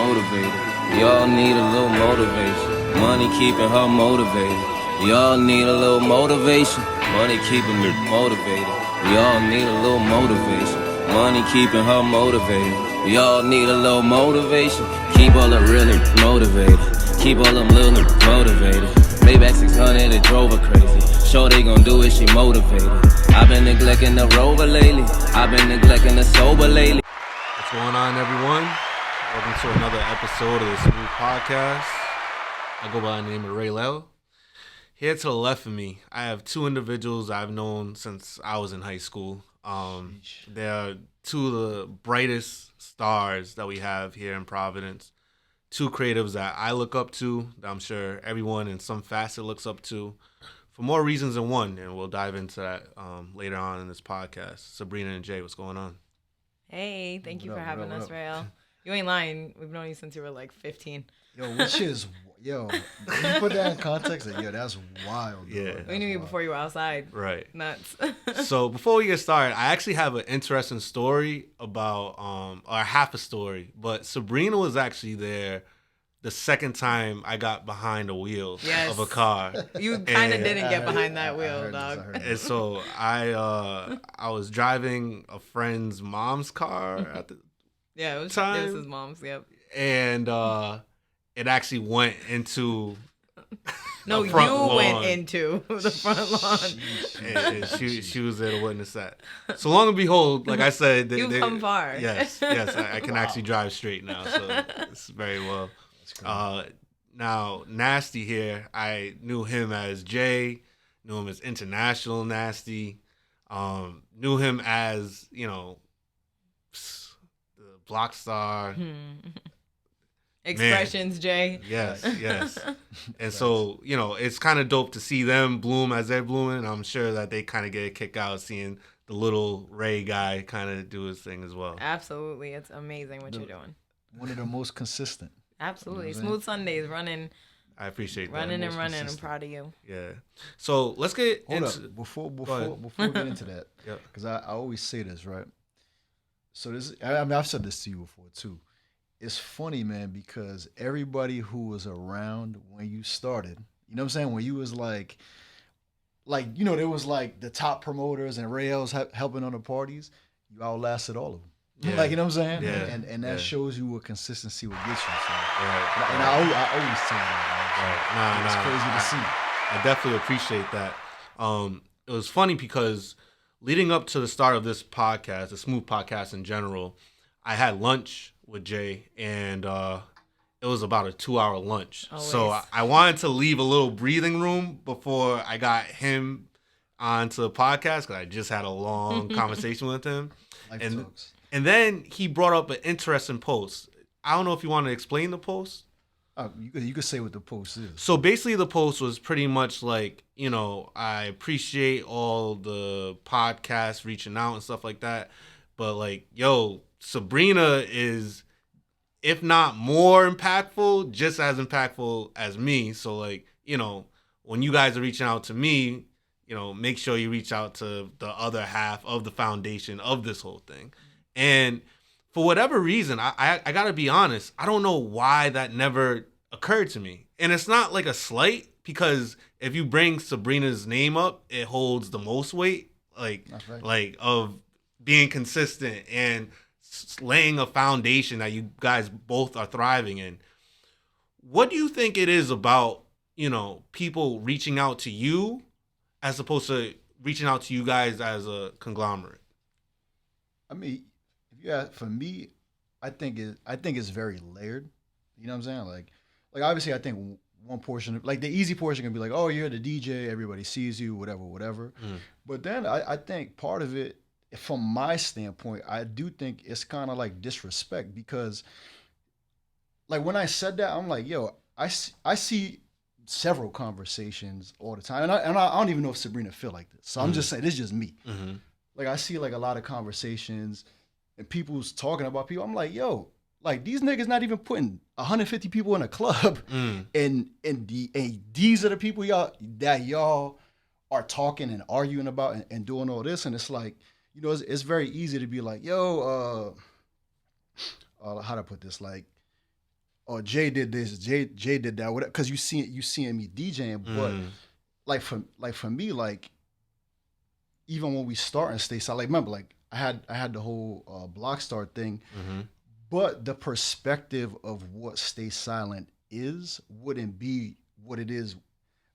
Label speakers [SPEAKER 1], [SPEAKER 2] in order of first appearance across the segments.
[SPEAKER 1] motivated. We all need a little motivation. Money keeping her motivated. We all need a little motivation. Money keeping me motivated. We all need a little motivation. Money keeping her motivated. We all need a little motivation. Keep all the real motivated. Keep all them little motivated. Maybach 600, it drove her crazy. Sure they gon' do it, she motivated. I've been neglecting the rover lately. I've been neglecting the sober lately.
[SPEAKER 2] What's going on, everyone? Welcome to another episode of the Smooth Podcast. I go by the name of Ray Lell. Here to the left of me, I have two individuals I've known since I was in high school. They're two of the brightest stars that we have here in Providence. Two creatives that I look up to, that I'm sure everyone in some facet looks up to, for more reasons than one, and we'll dive into that later on in this podcast. Sabrina and Jay, what's going on?
[SPEAKER 3] Hey, thank you for having us, Rael. You ain't lying. We've known you since you were like 15.
[SPEAKER 4] Yo, which is, you put that in context, like, that's wild.
[SPEAKER 2] Yeah.
[SPEAKER 4] That's
[SPEAKER 3] We knew you
[SPEAKER 4] wild.
[SPEAKER 3] before you were outside.
[SPEAKER 2] Right.
[SPEAKER 3] Nuts.
[SPEAKER 2] So before we get started, I actually have an interesting story about, or half a story, but Sabrina was actually there the second time I got behind the wheel of a car.
[SPEAKER 3] You kind of didn't get behind that
[SPEAKER 4] I
[SPEAKER 3] wheel,
[SPEAKER 4] heard
[SPEAKER 3] dog.
[SPEAKER 4] this.
[SPEAKER 2] And so I was driving a friend's mom's car at the
[SPEAKER 3] Yeah, it was
[SPEAKER 2] time.
[SPEAKER 3] his mom's, yep.
[SPEAKER 2] and it actually went into
[SPEAKER 3] No,
[SPEAKER 2] the
[SPEAKER 3] you
[SPEAKER 2] front lawn.
[SPEAKER 3] went into the front lawn.
[SPEAKER 2] And she was there to witness that. So long and behold, like I said,
[SPEAKER 3] You've come far.
[SPEAKER 2] Yes, I can actually drive straight now, so it's very well. Now Nasty here, I knew him as Jay, knew him as International Nasty, knew him as, the Block Star.
[SPEAKER 3] Expressions, Jay.
[SPEAKER 2] Yes. And so, it's kind of dope to see them bloom as they're blooming. And I'm sure that they kind of get a kick out of seeing the little Ray guy kind of do his thing as well.
[SPEAKER 3] Absolutely. It's amazing what you're doing.
[SPEAKER 4] One of the most consistent.
[SPEAKER 3] Absolutely.
[SPEAKER 4] You know what I'm
[SPEAKER 3] Smooth Sundays, running.
[SPEAKER 2] I appreciate that.
[SPEAKER 3] Running.
[SPEAKER 4] Most
[SPEAKER 3] I'm
[SPEAKER 4] consistent.
[SPEAKER 3] proud of you.
[SPEAKER 2] Yeah. So let's get
[SPEAKER 4] Hold
[SPEAKER 2] into...
[SPEAKER 4] up, before
[SPEAKER 2] ahead.
[SPEAKER 4] we get into that,
[SPEAKER 2] Yep.
[SPEAKER 4] because I always say this, right? So this, I mean, I've said this to you before too. It's funny, man, because everybody who was around when you started, you know what I'm saying? When you was like, there was like the top promoters and Rails helping on the parties, you outlasted all of them.
[SPEAKER 2] Yeah.
[SPEAKER 4] Like, you know what I'm saying?
[SPEAKER 2] Yeah.
[SPEAKER 4] And that shows you what consistency will get you. So.
[SPEAKER 2] Right.
[SPEAKER 4] And I always tell you that.
[SPEAKER 2] Right.
[SPEAKER 4] It's crazy to see.
[SPEAKER 2] I definitely appreciate that. It was funny because leading up to the start of this podcast, the Smooth Podcast in general, I had lunch with Jay, and it was about a 2-hour lunch.
[SPEAKER 3] Always.
[SPEAKER 2] So I wanted to leave a little breathing room before I got him onto the podcast, because I just had a long conversation with him.
[SPEAKER 4] Life
[SPEAKER 2] And
[SPEAKER 4] talks.
[SPEAKER 2] and then he brought up an interesting post. I don't know if you want to explain the post.
[SPEAKER 4] You could say what the post is.
[SPEAKER 2] So basically the post was pretty much like, I appreciate all the podcasts reaching out and stuff like that. But like, Sabrina is, if not more impactful, just as impactful as me. So like, when you guys are reaching out to me, make sure you reach out to the other half of the foundation of this whole thing. And for whatever reason, I got to be honest, I don't know why that never occurred to me. And it's not like a slight, because if you bring Sabrina's name up, it holds the most weight,
[SPEAKER 4] That's right.
[SPEAKER 2] like of being consistent and laying a foundation that you guys both are thriving in. What do you think it is about, people reaching out to you as opposed to reaching out to you guys as a conglomerate?
[SPEAKER 4] I mean, for me, I think it's very layered. You know what I'm saying? Like obviously, I think one portion, like the easy portion, can be like, oh, you're the DJ, everybody sees you, whatever. But then I think part of it, from my standpoint, I do think it's kind of like disrespect, because, like, when I said that, I'm like, I see several conversations all the time, and I don't even know if Sabrina feel like this. So I'm just saying, this is just me.
[SPEAKER 2] Mm-hmm.
[SPEAKER 4] Like, I see like a lot of conversations and people's talking about people. I'm like, like, these niggas not even putting 150 people in a club, and these are the people y'all are talking and arguing about and doing all this, and it's like, it's very easy to be like, how do I put this? Like, or Jay did this, Jay did that, whatever. Because you seeing me DJing, but like for me, like even when we start and stay silent, like remember, like I had the whole block start thing, but the perspective of what stay silent is wouldn't be what it is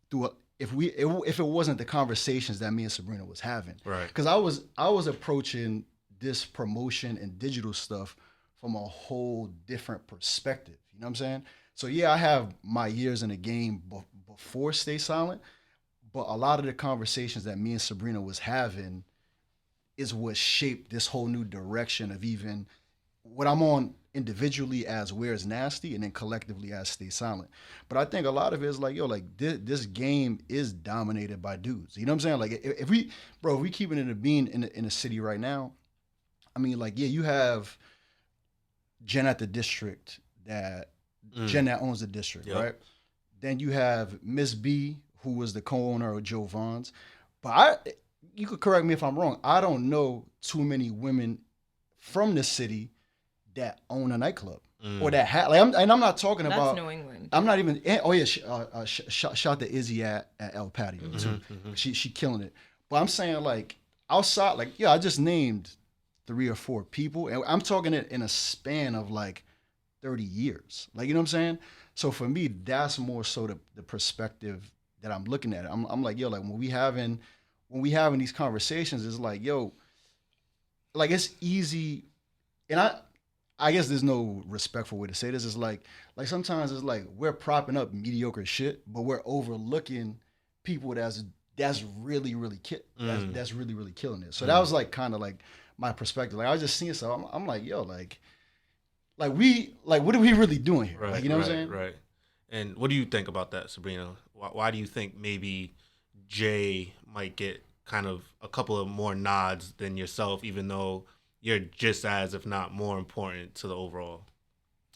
[SPEAKER 4] through if it wasn't the conversations that me and Sabrina was having.
[SPEAKER 2] Right.
[SPEAKER 4] Because I was approaching this promotion and digital stuff from a whole different perspective. You know what I'm saying? So yeah, I have my years in the game before Stay Silent, but a lot of the conversations that me and Sabrina was having is what shaped this whole new direction of even what I'm on individually as Where's Nasty and then collectively as Stay Silent. But I think a lot of it is like, yo, like this game is dominated by dudes. You know what I'm saying? Like if we keep it in a being in a city right now, I mean, like, yeah, you have Jen at the district Jen that owns the district, right? Then you have Miss B, who was the co-owner of Joe Vaughn's. But you could correct me if I'm wrong. I don't know too many women from the city that own a nightclub or that I'm not talking about.
[SPEAKER 3] That's New England.
[SPEAKER 4] I'm not even. Oh yeah, shout to Izzy at El Patio too. She killing it. But I'm saying like outside, like yeah, I just named 3 or 4 people, and I'm talking it in a span of like 30 years. Like you know what I'm saying? So for me, that's more so the perspective that I'm looking at. I'm like yo, like when we having these conversations, it's like yo, like it's easy, and I guess there's no respectful way to say this. It's like sometimes it's like we're propping up mediocre shit, but we're overlooking people that's really that's really really killing it. So that was like kind of like my perspective. Like I was just seeing stuff. I'm like yo, like what are we really doing here?
[SPEAKER 2] Right,
[SPEAKER 4] like you know what I'm saying?
[SPEAKER 2] Right. And what do you think about that, Sabrina? Why do you think maybe Jay might get kind of a couple of more nods than yourself, even though you're just as, if not more important to the overall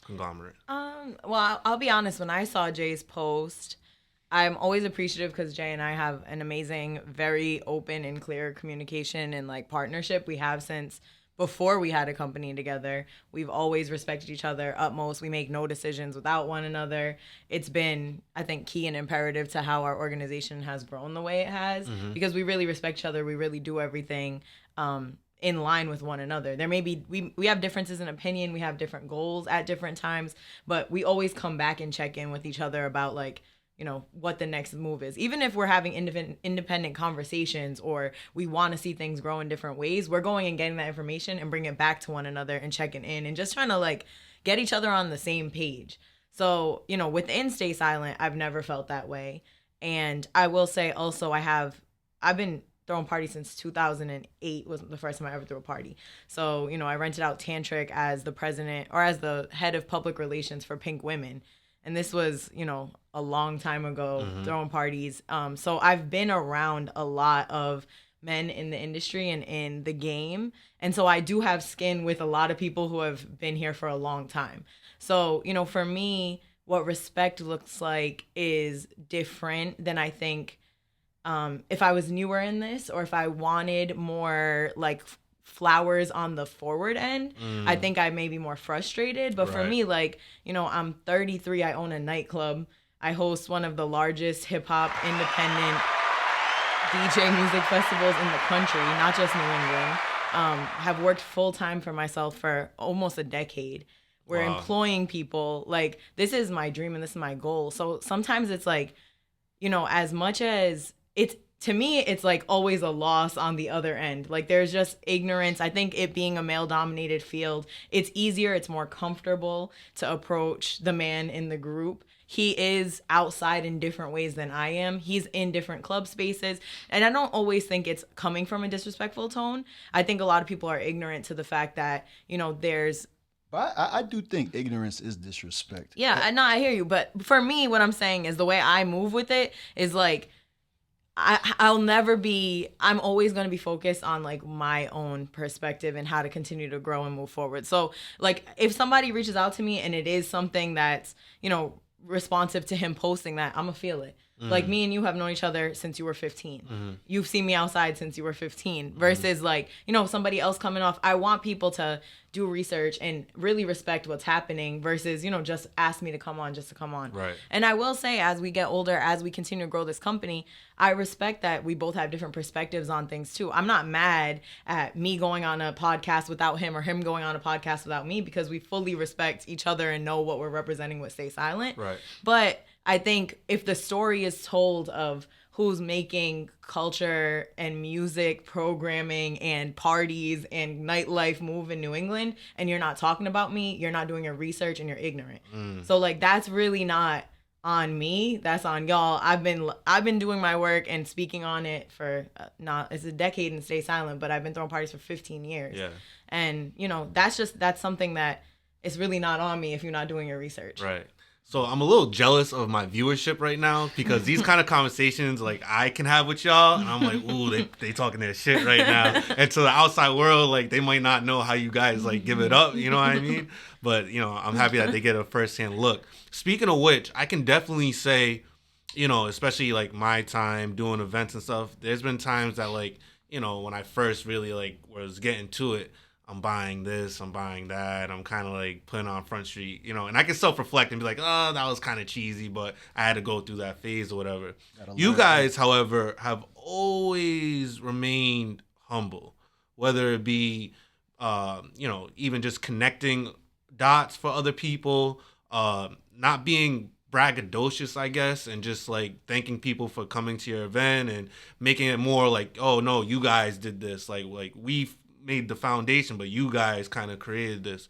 [SPEAKER 2] conglomerate?
[SPEAKER 3] Well, I'll be honest. When I saw Jay's post, I'm always appreciative because Jay and I have an amazing, very open and clear communication and like partnership we have since before we had a company together. We've always respected each other utmost. We make no decisions without one another. It's been, I think, key and imperative to how our organization has grown the way it has because we really respect each other. We really do everything in line with one another. There may be, we have differences in opinion. We have different goals at different times, but we always come back and check in with each other about like, you know, what the next move is. Even if we're having independent conversations or we want to see things grow in different ways, we're going and getting that information and bringing it back to one another and checking in and just trying to like get each other on the same page. So, you know, within Stay Silent, I've never felt that way. And I will say also I've been throwing parties since 2008 was the first time I ever threw a party. So, you know, I rented out Tantric as the president or as the head of public relations for Pink Women. And this was, you know, a long time ago, throwing parties. So I've been around a lot of men in the industry and in the game. And so I do have skin with a lot of people who have been here for a long time. So, you know, for me, what respect looks like is different than I think if I was newer in this or if I wanted more like flowers on the forward end, I think I may be more frustrated. But for me, like, you know, I'm 33, I own a nightclub. I host one of the largest hip hop independent DJ music festivals in the country, not just New England. Have worked full time for myself for almost a decade. We're employing people. Like, this is my dream and this is my goal. So sometimes it's like, you know, as much as to me, it's like always a loss on the other end. Like there's just ignorance. I think it being a male dominated field, it's easier, it's more comfortable to approach the man in the group. He is outside in different ways than I am. He's in different club spaces. And I don't always think it's coming from a disrespectful tone. I think a lot of people are ignorant to the fact that, you know, there's...
[SPEAKER 4] But I do think ignorance is disrespect.
[SPEAKER 3] Yeah, no, I hear you. But for me, what I'm saying is the way I move with it is like, I'm always going to be focused on like my own perspective and how to continue to grow and move forward. So like if somebody reaches out to me and it is something that's, you know, responsive to him posting that, I'm gonna feel it. Like me and you have known each other since you were 15. You've seen me outside since you were 15 versus like, you know, somebody else coming off. I want people to do research and really respect what's happening versus, you know, just ask me to come on just to come on.
[SPEAKER 2] Right.
[SPEAKER 3] And I will say, as we get older, as we continue to grow this company, I respect that we both have different perspectives on things too. I'm not mad at me going on a podcast without him or him going on a podcast without me because we fully respect each other and know what we're representing with Stay Silent.
[SPEAKER 2] Right.
[SPEAKER 3] But I think if the story is told of who's making culture and music programming and parties and nightlife move in New England and you're not talking about me, you're not doing your research and you're ignorant. So like that's really not on me, that's on y'all. I've been doing my work and speaking on it for it's a decade and Stay Silent, but I've been throwing parties for 15 years.
[SPEAKER 2] Yeah.
[SPEAKER 3] And you know, that's something that it's really not on me if you're not doing your research.
[SPEAKER 2] Right. So I'm a little jealous of my viewership right now because these kind of conversations like I can have with y'all, and I'm like, ooh, they talking their shit right now. And to the outside world, like they might not know how you guys like give it up, you know what I mean? But you know, I'm happy that they get a firsthand look. Speaking of which, I can definitely say, you know, especially like my time doing events and stuff, there's been times that like, you know, when I first really like was getting to it, I'm buying this, I'm buying that, I'm kind of like putting on Front Street, you know, and I can self-reflect and be like, oh, that was kind of cheesy, but I had to go through that phase or whatever. You guys, however, have always remained humble, whether it be, you know, even just connecting dots for other people, not being braggadocious, I guess, and just like thanking people for coming to your event and making it more like, oh, no, you guys did this, like we've made the foundation, but you guys kind of created this.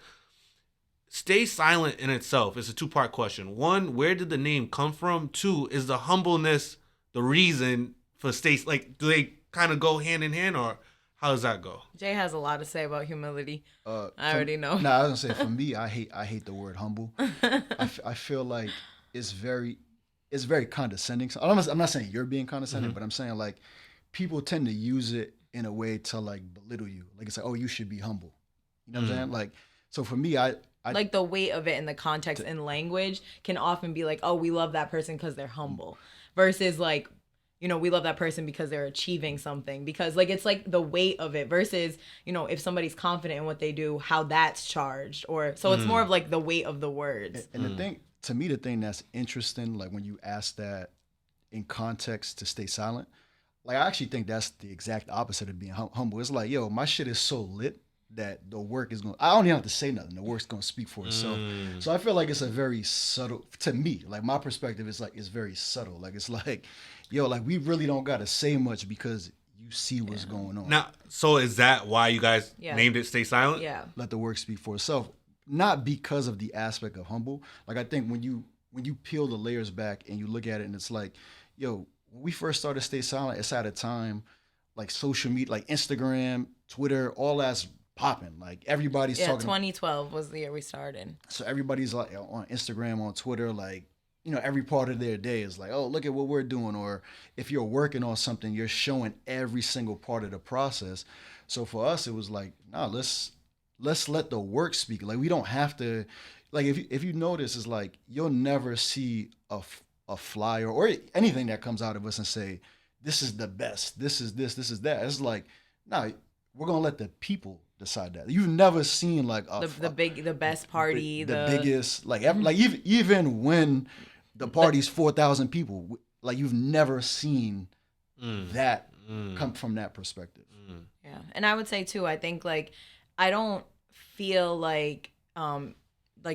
[SPEAKER 2] Stay Silent in itself is a two-part question. One, where did the name come from? Two, is the humbleness the reason for like, do they kind of go hand in hand, or how does that go?
[SPEAKER 3] Jay has a lot to say about humility. I already know.
[SPEAKER 4] Nah, I was gonna say for me, I hate the word humble. I feel like it's very condescending. So I'm not saying you're being condescending, but I'm saying like people tend to use it in a way to like belittle you. Like it's like, oh, you should be humble. You know what I'm saying? Like, so for me, I
[SPEAKER 3] like the weight of it in the context and language can often be like, oh, we love that person because they're humble versus like, you know, we love that person because they're achieving something, because like, it's like the weight of it versus, you know, if somebody's confident in what they do, how that's charged, or so it's more of like the weight of the words.
[SPEAKER 4] And the thing, to me, the thing that's interesting, like when you ask that in context to Stay Silent, like, I actually think that's the exact opposite of being humble. It's like, yo, my shit is so lit that the work is going to, I don't even have to say nothing. The work's going to speak for itself. So I feel like it's a very subtle, to me, like my perspective is like, it's very subtle. Like, it's like, yo, like we really don't got to say much because you see what's going on.
[SPEAKER 2] Now, so is that why you guys named it Stay Silent?
[SPEAKER 3] Yeah.
[SPEAKER 4] Let the work speak for itself. Not because of the aspect of humble. Like, I think when you peel the layers back and you look at it and it's like, yo, when we first started Stay Silent, it's at a time like social media, like Instagram, Twitter, all that's popping. Like everybody's talking.
[SPEAKER 3] 2012 was the year we started.
[SPEAKER 4] So everybody's like on Instagram, on Twitter, like, you know, every part of their day is like, oh, look at what we're doing. Or if you're working on something, you're showing every single part of the process. So for us, it was like, nah, let's let the work speak. Like we don't have to, like if you notice, it's like you'll never see a flyer or anything that comes out of us and say, this is the best, this is this is that. It's like, nah, we're gonna let the people decide that. You've never seen like
[SPEAKER 3] the best party,
[SPEAKER 4] the biggest, like ever, like even when the party's 4,000 people, like you've never seen that come from that perspective.
[SPEAKER 3] Yeah, and I would say too, I think like I don't feel like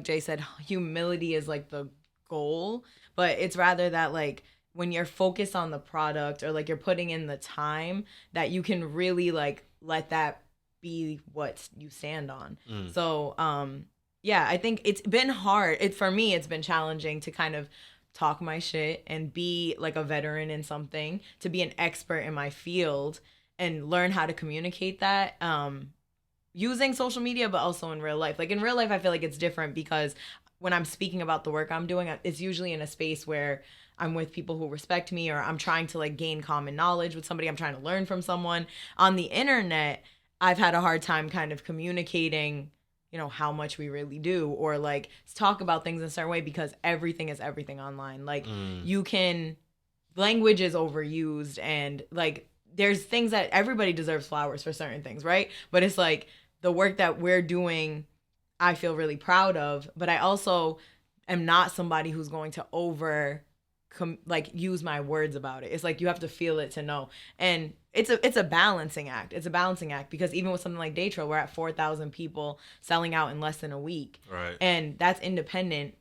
[SPEAKER 3] Jay said, humility is like the goal, but it's rather that like when you're focused on the product or like you're putting in the time that you can really like let that be what you stand on. So yeah, I think it's been hard. For me, it's been challenging to kind of talk my shit and be like a veteran in something, to be an expert in my field and learn how to communicate that using social media, but also in real life. Like in real life, I feel like it's different because when I'm speaking about the work I'm doing, it's usually in a space where I'm with people who respect me, or I'm trying to like gain common knowledge with somebody. I'm trying to learn from someone. On the internet, I've had a hard time kind of communicating, you know, how much we really do, or like talk about things in a certain way because everything is everything online. Like you can language is overused, and like there's things that everybody deserves flowers for certain things, right? But it's like the work that we're doing, I feel really proud of, but I also am not somebody who's going to use my words about it. It's like you have to feel it to know. And it's a balancing act. It's a balancing act because even with something like Daytro, we're at 4,000 people selling out in less than a week.
[SPEAKER 2] Right.
[SPEAKER 3] And that's independent.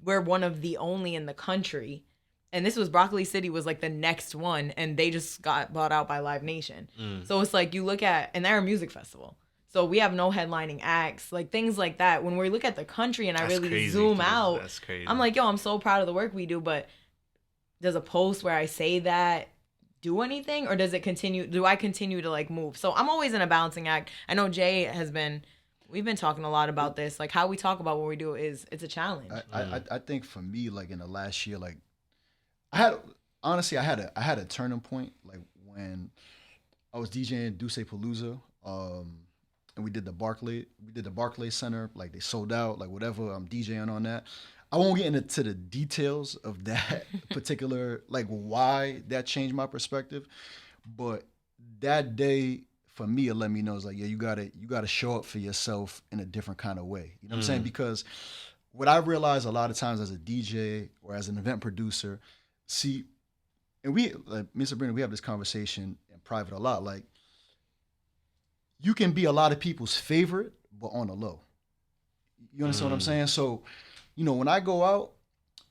[SPEAKER 3] We're one of the only in the country. And this was Broccoli City was like the next one, and they just got bought out by Live Nation. So it's like you look at, and they're a music festival. So we have no headlining acts, like things like that. When we look at the country and I really
[SPEAKER 2] crazy,
[SPEAKER 3] zoom
[SPEAKER 2] dude.
[SPEAKER 3] out,
[SPEAKER 2] That's crazy.
[SPEAKER 3] I'm like, yo, I'm so proud of the work we do, but does a post where I say that do anything, or do I continue to like move? So I'm always in a balancing act. I know Jay we've been talking a lot about this, like how we talk about what we do it's a challenge.
[SPEAKER 4] I think for me, like in the last year, like I had a turning point, like when I was DJing Duce Palooza, and we did the Barclays Center, like they sold out, like whatever. I'm DJing on that. I won't get into the details of that particular, like why that changed my perspective, but that day for me, it let me know it's like, yeah, you gotta show up for yourself in a different kind of way. You know what I'm saying? Because what I realized a lot of times as a DJ or as an event producer, see, and we, like me and Sabrina, we have this conversation in private a lot. Like, you can be a lot of people's favorite, but on the low. You understand what I'm saying? So, you know, when I go out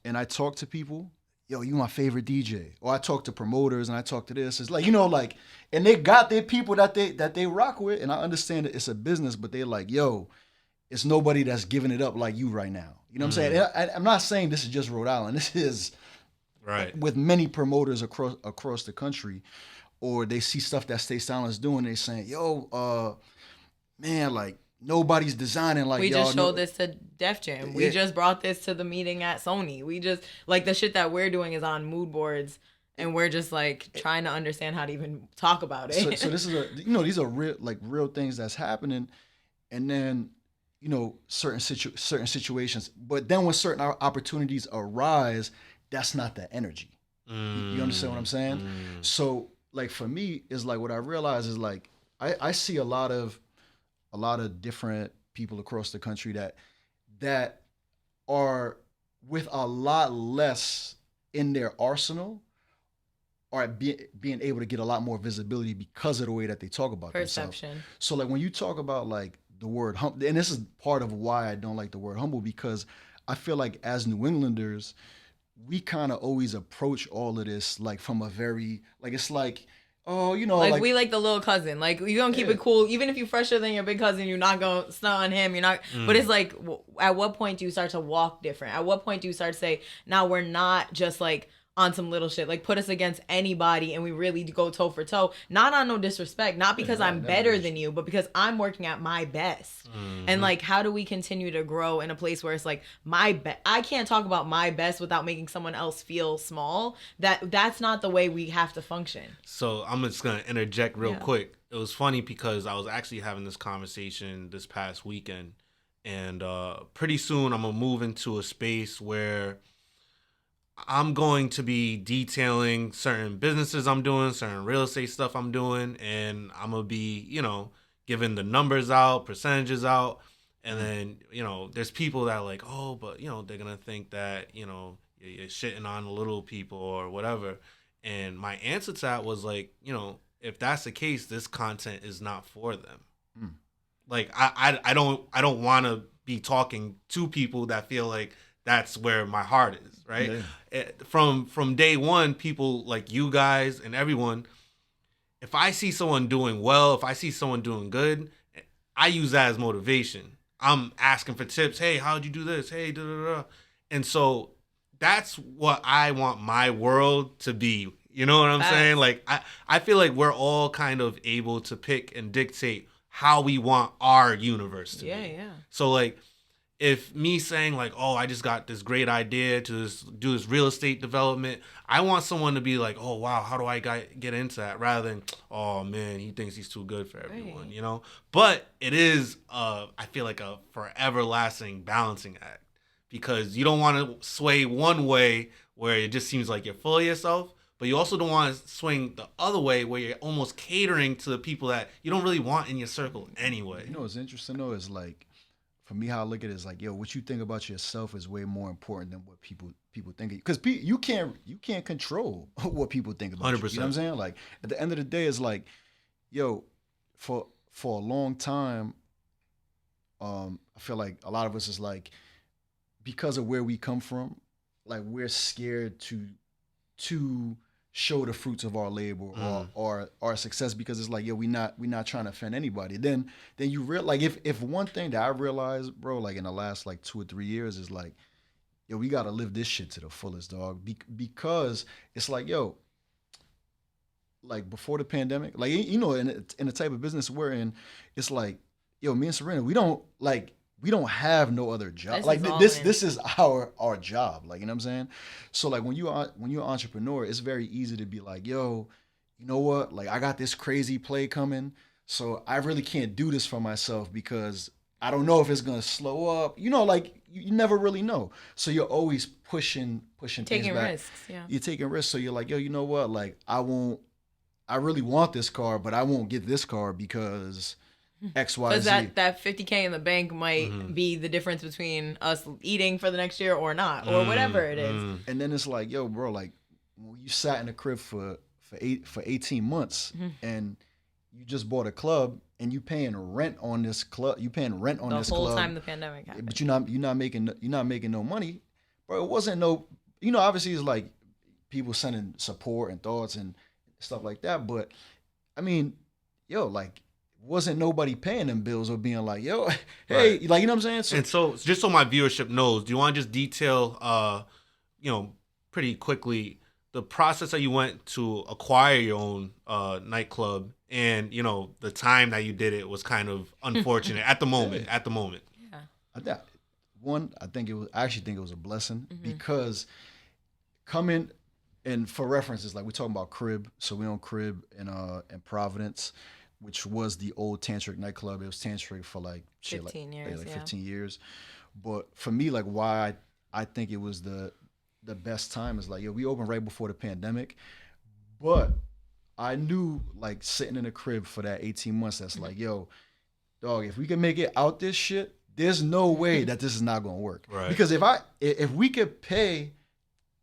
[SPEAKER 4] and I talk to people, yo, you my favorite DJ. Or I talk to promoters and I talk to this. It's like, you know, like, and they got their people that they rock with. And I understand that it's a business, but they're like, yo, it's nobody that's giving it up like you right now. You know what I'm saying? And I'm not saying this is just Rhode Island. This is
[SPEAKER 2] right
[SPEAKER 4] with many promoters across the country, or they see stuff that Stay Silent's doing. They saying, yo, man, like, nobody's designing like
[SPEAKER 3] we
[SPEAKER 4] y'all.
[SPEAKER 3] just showed this to Def Jam. We just brought this to the meeting at Sony. We just, like, the shit that we're doing is on mood boards, and we're just like trying to understand how to even talk about it.
[SPEAKER 4] So this is these are real things that's happening, and then certain situations. But then when certain opportunities arise, that's not the energy. You understand what I'm saying? So like for me, is like what I realize is like I see a lot of different people across the country that are with a lot less in their arsenal are being able to get a lot more visibility because of the way that they talk about
[SPEAKER 3] Perception.
[SPEAKER 4] themselves. So like when you talk about like the word humble, and this is part of why I don't like the word humble, because I feel like as New Englanders, we kind of always approach all of this like from a very, like, it's like, oh,
[SPEAKER 3] like we like the little cousin. Like, you gonna keep it cool. Even if you're fresher than your big cousin, you're not gonna snub on him. You're not. But it's like, at what point do you start to walk different? At what point do you start to say, now we're not just like on some little shit. Like, put us against anybody and we really go toe for toe. Not on no disrespect. Not because I'm better than you, but because I'm working at my best. And like, how do we continue to grow in a place where it's like I can't talk about my best without making someone else feel small. That's not the way we have to function.
[SPEAKER 2] So I'm just going to interject real quick. It was funny because I was actually having this conversation this past weekend, and pretty soon I'm going to move into a space where I'm going to be detailing certain businesses I'm doing, certain real estate stuff I'm doing, and I'm going to be, giving the numbers out, percentages out. And then, there's people that are like, oh, but, they're going to think that, you're shitting on the little people or whatever. And my answer to that was like, if that's the case, this content is not for them. Like, I don't want to be talking to people that feel like that's where my heart is, right? Yeah. From day one, people like you guys and everyone, if I see someone doing well, if I see someone doing good, I use that as motivation. I'm asking for tips. Hey, how'd you do this? Hey, da da da. And so that's what I want my world to be. You know what I'm saying? Like, I feel like we're all kind of able to pick and dictate how we want our universe to be.
[SPEAKER 3] Yeah.
[SPEAKER 2] So like, if me saying like, oh, I just got this great idea to do this real estate development, I want someone to be like, oh, wow, how do I get into that? Rather than, oh, man, he thinks he's too good for everyone, But it is, I feel like a forever lasting balancing act, because you don't want to sway one way where it just seems like you're full of yourself, but you also don't want to swing the other way where you're almost catering to the people that you don't really want in your circle anyway.
[SPEAKER 4] You know what's interesting though is like, for me, how I look at it is like, yo, what you think about yourself is way more important than what people think of you. Because you can't control what people think about
[SPEAKER 2] 100%.
[SPEAKER 4] you. You know what I'm saying? Like at the end of the day, it's like, yo, for a long time, I feel like a lot of us is like, because of where we come from, like we're scared to show the fruits of our labor or our success, because it's like, yo, we not trying to offend anybody. Then you like if one thing that I realized, bro, like in the last like 2 or 3 years is like, yo, we gotta live this shit to the fullest, dog. Because it's like, yo, like before the pandemic, like, you know, in the type of business we're in, it's like, yo, me and Serena, we don't have no other job. This is our job. Like, you know what I'm saying? So like when you're an entrepreneur, it's very easy to be like, yo, you know what? Like I got this crazy play coming, so I really can't do this for myself because I don't know if it's gonna slow up. You know, like you never really know. So you're always pushing
[SPEAKER 3] Taking
[SPEAKER 4] things back.
[SPEAKER 3] risks, yeah.
[SPEAKER 4] You're taking risks. So you're like, yo, you know what? Like I really want this car, but I won't get this car because X, Y,
[SPEAKER 3] Because
[SPEAKER 4] Z.
[SPEAKER 3] that $50K in the bank might be the difference between us eating for the next year or not, or whatever it is.
[SPEAKER 4] And then it's like, yo, bro, like when you sat in the crib for 18 months and you just bought a club and you paying rent on this club,
[SPEAKER 3] The whole time the pandemic happened.
[SPEAKER 4] but you're not making no money, bro. It wasn't no, you know, obviously it's like people sending support and thoughts and stuff like that, but I mean, yo, like wasn't nobody paying them bills or being like, yo, hey,
[SPEAKER 2] Right.
[SPEAKER 4] like, you know what I'm saying?
[SPEAKER 2] And so, just so my viewership knows, do you want to just detail, pretty quickly the process that you went to acquire your own nightclub, and the time that you did it was kind of unfortunate at the moment.
[SPEAKER 4] Yeah.
[SPEAKER 2] At the moment,
[SPEAKER 3] Yeah.
[SPEAKER 4] I actually think it was a blessing because coming, and for references, like we're talking about Crib, so we own Crib in Providence, which was the old Tantric nightclub. It was Tantric for like
[SPEAKER 3] 15 years,
[SPEAKER 4] like
[SPEAKER 3] yeah.
[SPEAKER 4] 15 years. But for me, like why I think it was the best time is like, yo, we opened right before the pandemic, but I knew like sitting in a crib for that 18 months, that's like, yo, dog, if we can make it out this shit, there's no way that this is not gonna work.
[SPEAKER 2] Right.
[SPEAKER 4] Because if we could pay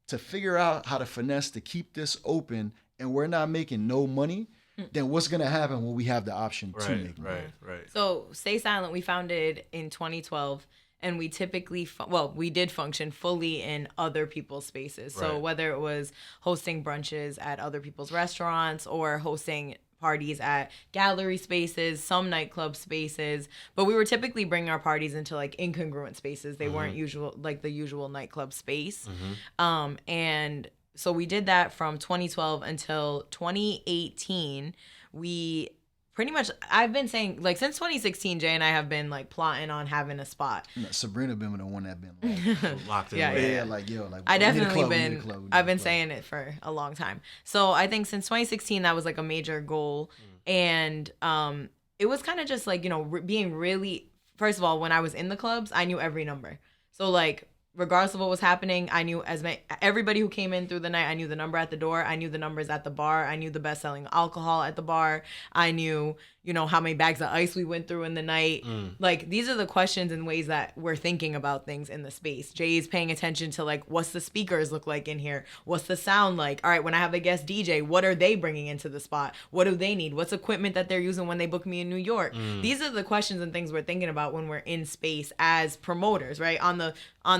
[SPEAKER 4] to figure out how to finesse to keep this open and we're not making no money, then what's gonna happen when we have the option to make money?
[SPEAKER 2] Right.
[SPEAKER 3] So Stay Silent, we founded in 2012, and we typically, we did function fully in other people's spaces. So
[SPEAKER 2] Right.
[SPEAKER 3] whether it was hosting brunches at other people's restaurants or hosting parties at gallery spaces, some nightclub spaces, but we were typically bringing our parties into like incongruent spaces. They weren't the usual nightclub space. And so we did that from 2012 until 2018. We pretty much, I've been saying, like, since 2016, Jay and I have been like plotting on having a spot.
[SPEAKER 4] No, Sabrina been the one that been like,
[SPEAKER 2] Locked in.
[SPEAKER 3] Yeah,
[SPEAKER 2] with it.
[SPEAKER 3] yeah.
[SPEAKER 4] like, yo, like
[SPEAKER 3] I
[SPEAKER 4] we need a
[SPEAKER 3] definitely
[SPEAKER 4] club, we need a
[SPEAKER 3] been,
[SPEAKER 4] club, we need
[SPEAKER 3] I've
[SPEAKER 4] a
[SPEAKER 3] been
[SPEAKER 4] club.
[SPEAKER 3] saying it for a long time. So I think since 2016, that was like a major goal. And it was kind of just like, being really, first of all, when I was in the clubs, I knew every number. So like, regardless of what was happening, I knew everybody who came in through the night. I knew the number at the door. I knew the numbers at the bar. I knew the best-selling alcohol at the bar. I knew, how many bags of ice we went through in the night. Like, these are the questions and ways that we're thinking about things in the space. Jay's paying attention to, like, what's the speakers look like in here? What's the sound like? All right, when I have a guest DJ, what are they bringing into the spot? What do they need? What's equipment that they're using when they book me in New York? These are the questions and things we're thinking about when we're in space as promoters, right? On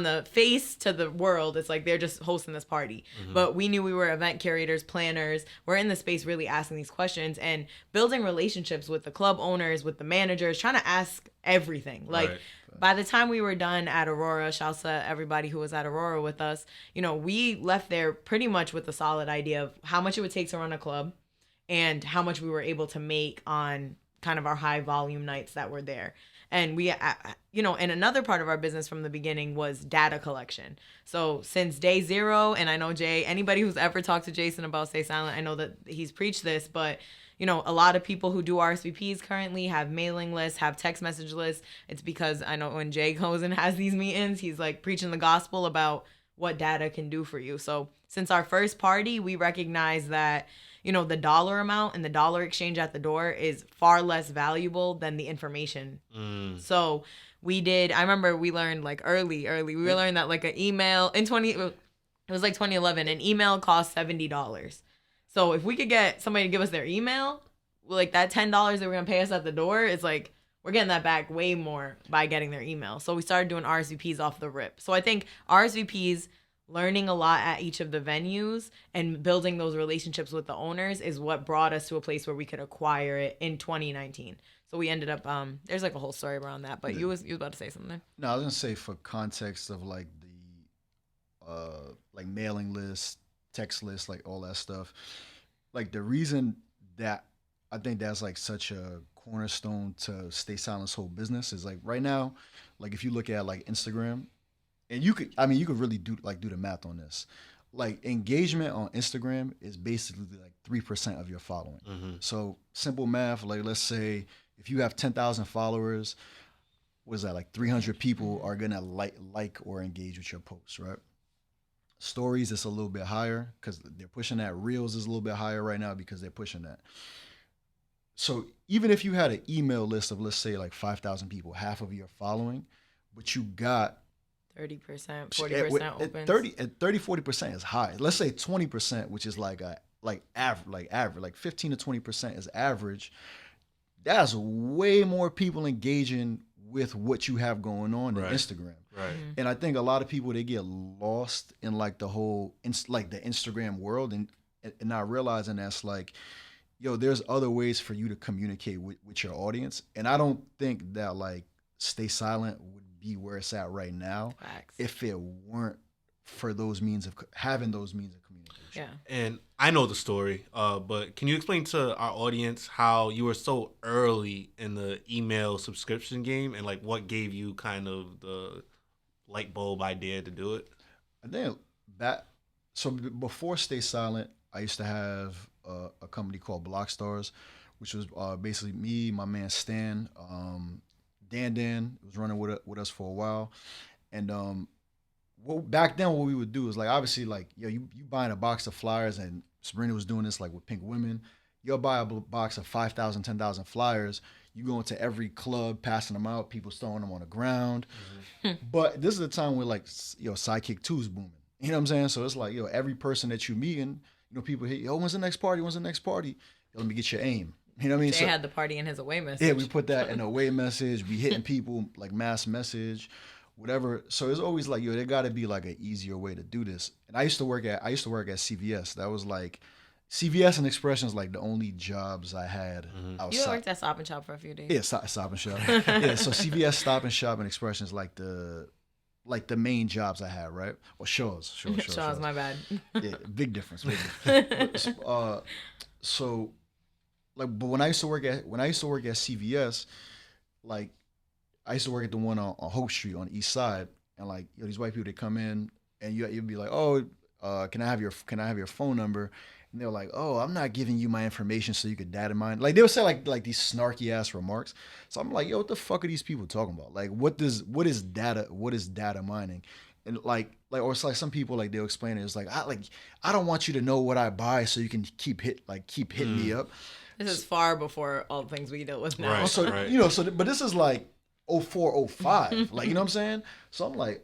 [SPEAKER 3] the face to the world, it's like they're just hosting this party. But we knew we were event curators, planners. We're in the space really asking these questions and building relationships with the club owners, with the managers, trying to ask everything. Like,
[SPEAKER 2] Right.
[SPEAKER 3] by the time we were done at Aurora, shouts to everybody who was at Aurora with us, we left there pretty much with a solid idea of how much it would take to run a club and how much we were able to make on kind of our high volume nights that were there. And we, and another part of our business from the beginning was data collection. So since day zero, and I know Jay, anybody who's ever talked to Jason about Stay Silent, I know that he's preached this, but a lot of people who do RSVPs currently have mailing lists, have text message lists. It's because I know when Jay goes and has these meetings, he's like preaching the gospel about what data can do for you. So since our first party, we recognize that the dollar amount and the dollar exchange at the door is far less valuable than the information. So I remember we learned like early, we learned that like an email it was like 2011, an email cost $70. So if we could get somebody to give us their email, like that $10 that we're going to pay us at the door, it's like, we're getting that back way more by getting their email. So we started doing RSVPs off the rip. So I think RSVPs, learning a lot at each of the venues and building those relationships with the owners is what brought us to a place where we could acquire it in 2019. So we ended up, there's like a whole story around that, but you was about to say something.
[SPEAKER 4] No, I was going to say for context of like the like mailing list, text list, like all that stuff. Like the reason that I think that's like such a cornerstone to Stay Silent's whole business is like right now, like if you look at like Instagram, and you could really do the math on this. Like engagement on Instagram is basically like 3% of your following. So simple math, like let's say if you have 10,000 followers, what is that, like 300 people are gonna like or engage with your posts, right? Stories, it's a little bit higher because they're pushing that. Reels is a little bit higher right now because they're pushing that. So even if you had an email list of, let's say, like 5,000 people, half of your following, but you got
[SPEAKER 3] 30%, 40% opens.
[SPEAKER 4] 40% is high. Let's say 20%, which is like average, like 15 to 20% is average. That's way more people engaging with what you have going on than Instagram.
[SPEAKER 2] Right.
[SPEAKER 4] And I think a lot of people, they get lost in like the whole like the Instagram world and not realizing that's like, there's other ways for you to communicate with your audience. And I don't think that like Stay Silent would be where it's at right now if it weren't for those means of having those means of communication.
[SPEAKER 3] Yeah.
[SPEAKER 2] And I know the story, but can you explain to our audience how you were so early in the email subscription game and like what gave you kind of the light bulb idea to do it?
[SPEAKER 4] I think before Stay Silent, I used to have a company called Blockstars, which was basically me, my man Stan, Dan was running with us for a while, and back then what we would do is like obviously like you buying a box of flyers, and Sabrina was doing this like with Pink Women. You'll buy a box of 5,000, 10,000 flyers. You go into every club, passing them out, people throwing them on the ground. But this is the time where like Sidekick 2's booming. You know what I'm saying? So it's like every person that you meet and people hit when's the next party? When's the next party? Let me get your aim. You know what I mean?
[SPEAKER 3] Jay had the party in his away message.
[SPEAKER 4] Yeah, we put that in a away message. We hitting people like mass message, whatever. So it's always like, there got to be like an easier way to do this. And I used to work at CVS. That was like CVS and Expressions, like the only jobs I had outside.
[SPEAKER 3] You worked at Stop and Shop for a few days.
[SPEAKER 4] Yeah, Stop and Shop. Yeah, so CVS, Stop and Shop, and Expressions, like the main jobs I had, right? Or Shaw's.
[SPEAKER 3] Shaw's, my bad.
[SPEAKER 4] Yeah, big difference. So, like, but when I used to work at CVS, like, I used to work at the one on Hope Street on the East Side, and like, these white people, they come in, and you'd be like, oh, can I have your phone number? And they're like, oh, I'm not giving you my information so you could data mine. Like they would say like these snarky ass remarks. So I'm like, what the fuck are these people talking about? Like, what is data mining? And like, or it's like some people like they'll explain it. It's like, I don't want you to know what I buy so you can keep hitting me up.
[SPEAKER 3] This is far before all the things we deal with now.
[SPEAKER 2] Right,
[SPEAKER 4] so
[SPEAKER 2] right.
[SPEAKER 4] But this is like 04, 05. Like, you know what I'm saying? So I'm like,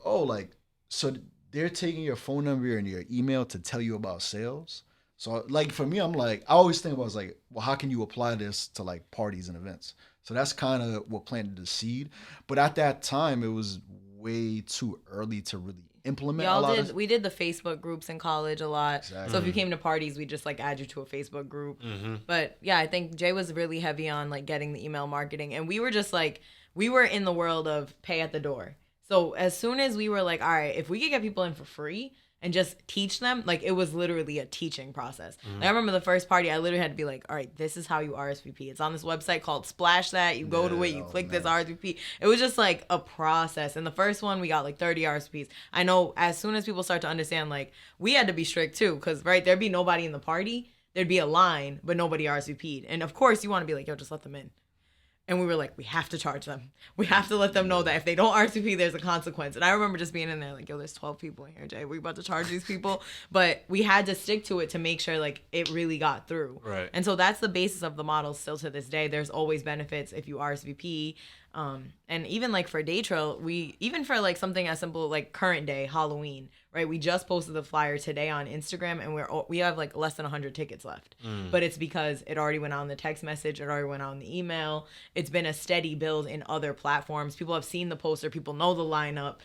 [SPEAKER 4] so they're taking your phone number and your email to tell you about sales. So like for me, I'm like, I always think about like, well, how can you apply this to like parties and events? So that's kind of what planted the seed. But at that time, it was way too early to really implement.
[SPEAKER 3] We did the Facebook groups in college a lot.
[SPEAKER 4] Exactly.
[SPEAKER 3] So if you came to parties, we just like add you to a Facebook group. But yeah, I think Jay was really heavy on like getting the email marketing, and we were just like, we were in the world of pay at the door. So as soon as we were like, all right, if we could get people in for free, and just teach them. Like, it was literally a teaching process. Like, I remember the first party, I literally had to be like, all right, this is how you RSVP. It's on this website called Splash That. You go to it, you click this RSVP. It was just like a process. And the first one, we got like 30 RSVPs. I know as soon as people start to understand, like, we had to be strict too, because, right, there'd be nobody in the party. There'd be a line, but nobody RSVP'd. And of course, you want to be like, yo, just let them in. And we were like, we have to charge them. We have to let them know that if they don't RSVP, there's a consequence. And I remember just being in there like, yo, there's 12 people in here, Jay. We about to charge these people. But we had to stick to it to make sure like it really got through.
[SPEAKER 2] Right.
[SPEAKER 3] And so that's the basis of the model still to this day. There's always benefits if you RSVP. And even like for Day Trail, even for like something as simple like current day, Halloween, right? We just posted the flyer today on Instagram and we have like less than 100 tickets left. But it's because it already went out in the text message, it already went out in the email. It's been a steady build in other platforms. People have seen the poster, people know the lineup.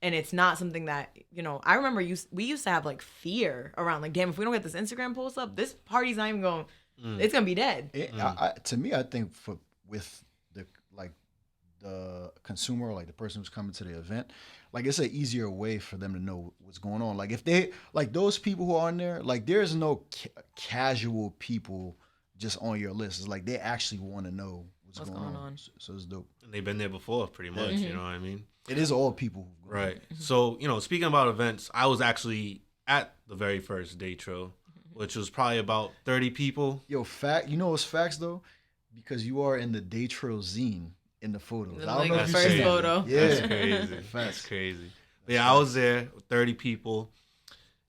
[SPEAKER 3] And it's not something that, you know, I remember we used to have like fear around like, damn, if we don't get this Instagram post up, this party's not even going, it's going to be dead.
[SPEAKER 4] To me, I think with the consumer, like the person who's coming to the event, like it's an easier way for them to know what's going on. Like if they, like those people who are on there, like there's no casual people just on your list. It's like they actually want to know what's going on. So it's dope.
[SPEAKER 2] And they've been there before, pretty much. You know what I mean?
[SPEAKER 4] It is all people.
[SPEAKER 2] Right. So, you know, speaking about events, I was actually at the very first Day Trail, which was probably about 30 people.
[SPEAKER 4] Yo, you know what's facts though? Because you are in the Day Trail zine in the photos. I don't know if you
[SPEAKER 3] first
[SPEAKER 4] see
[SPEAKER 3] photo.
[SPEAKER 4] Yeah.
[SPEAKER 2] That's crazy. That's crazy. But yeah, I was there, 30 people.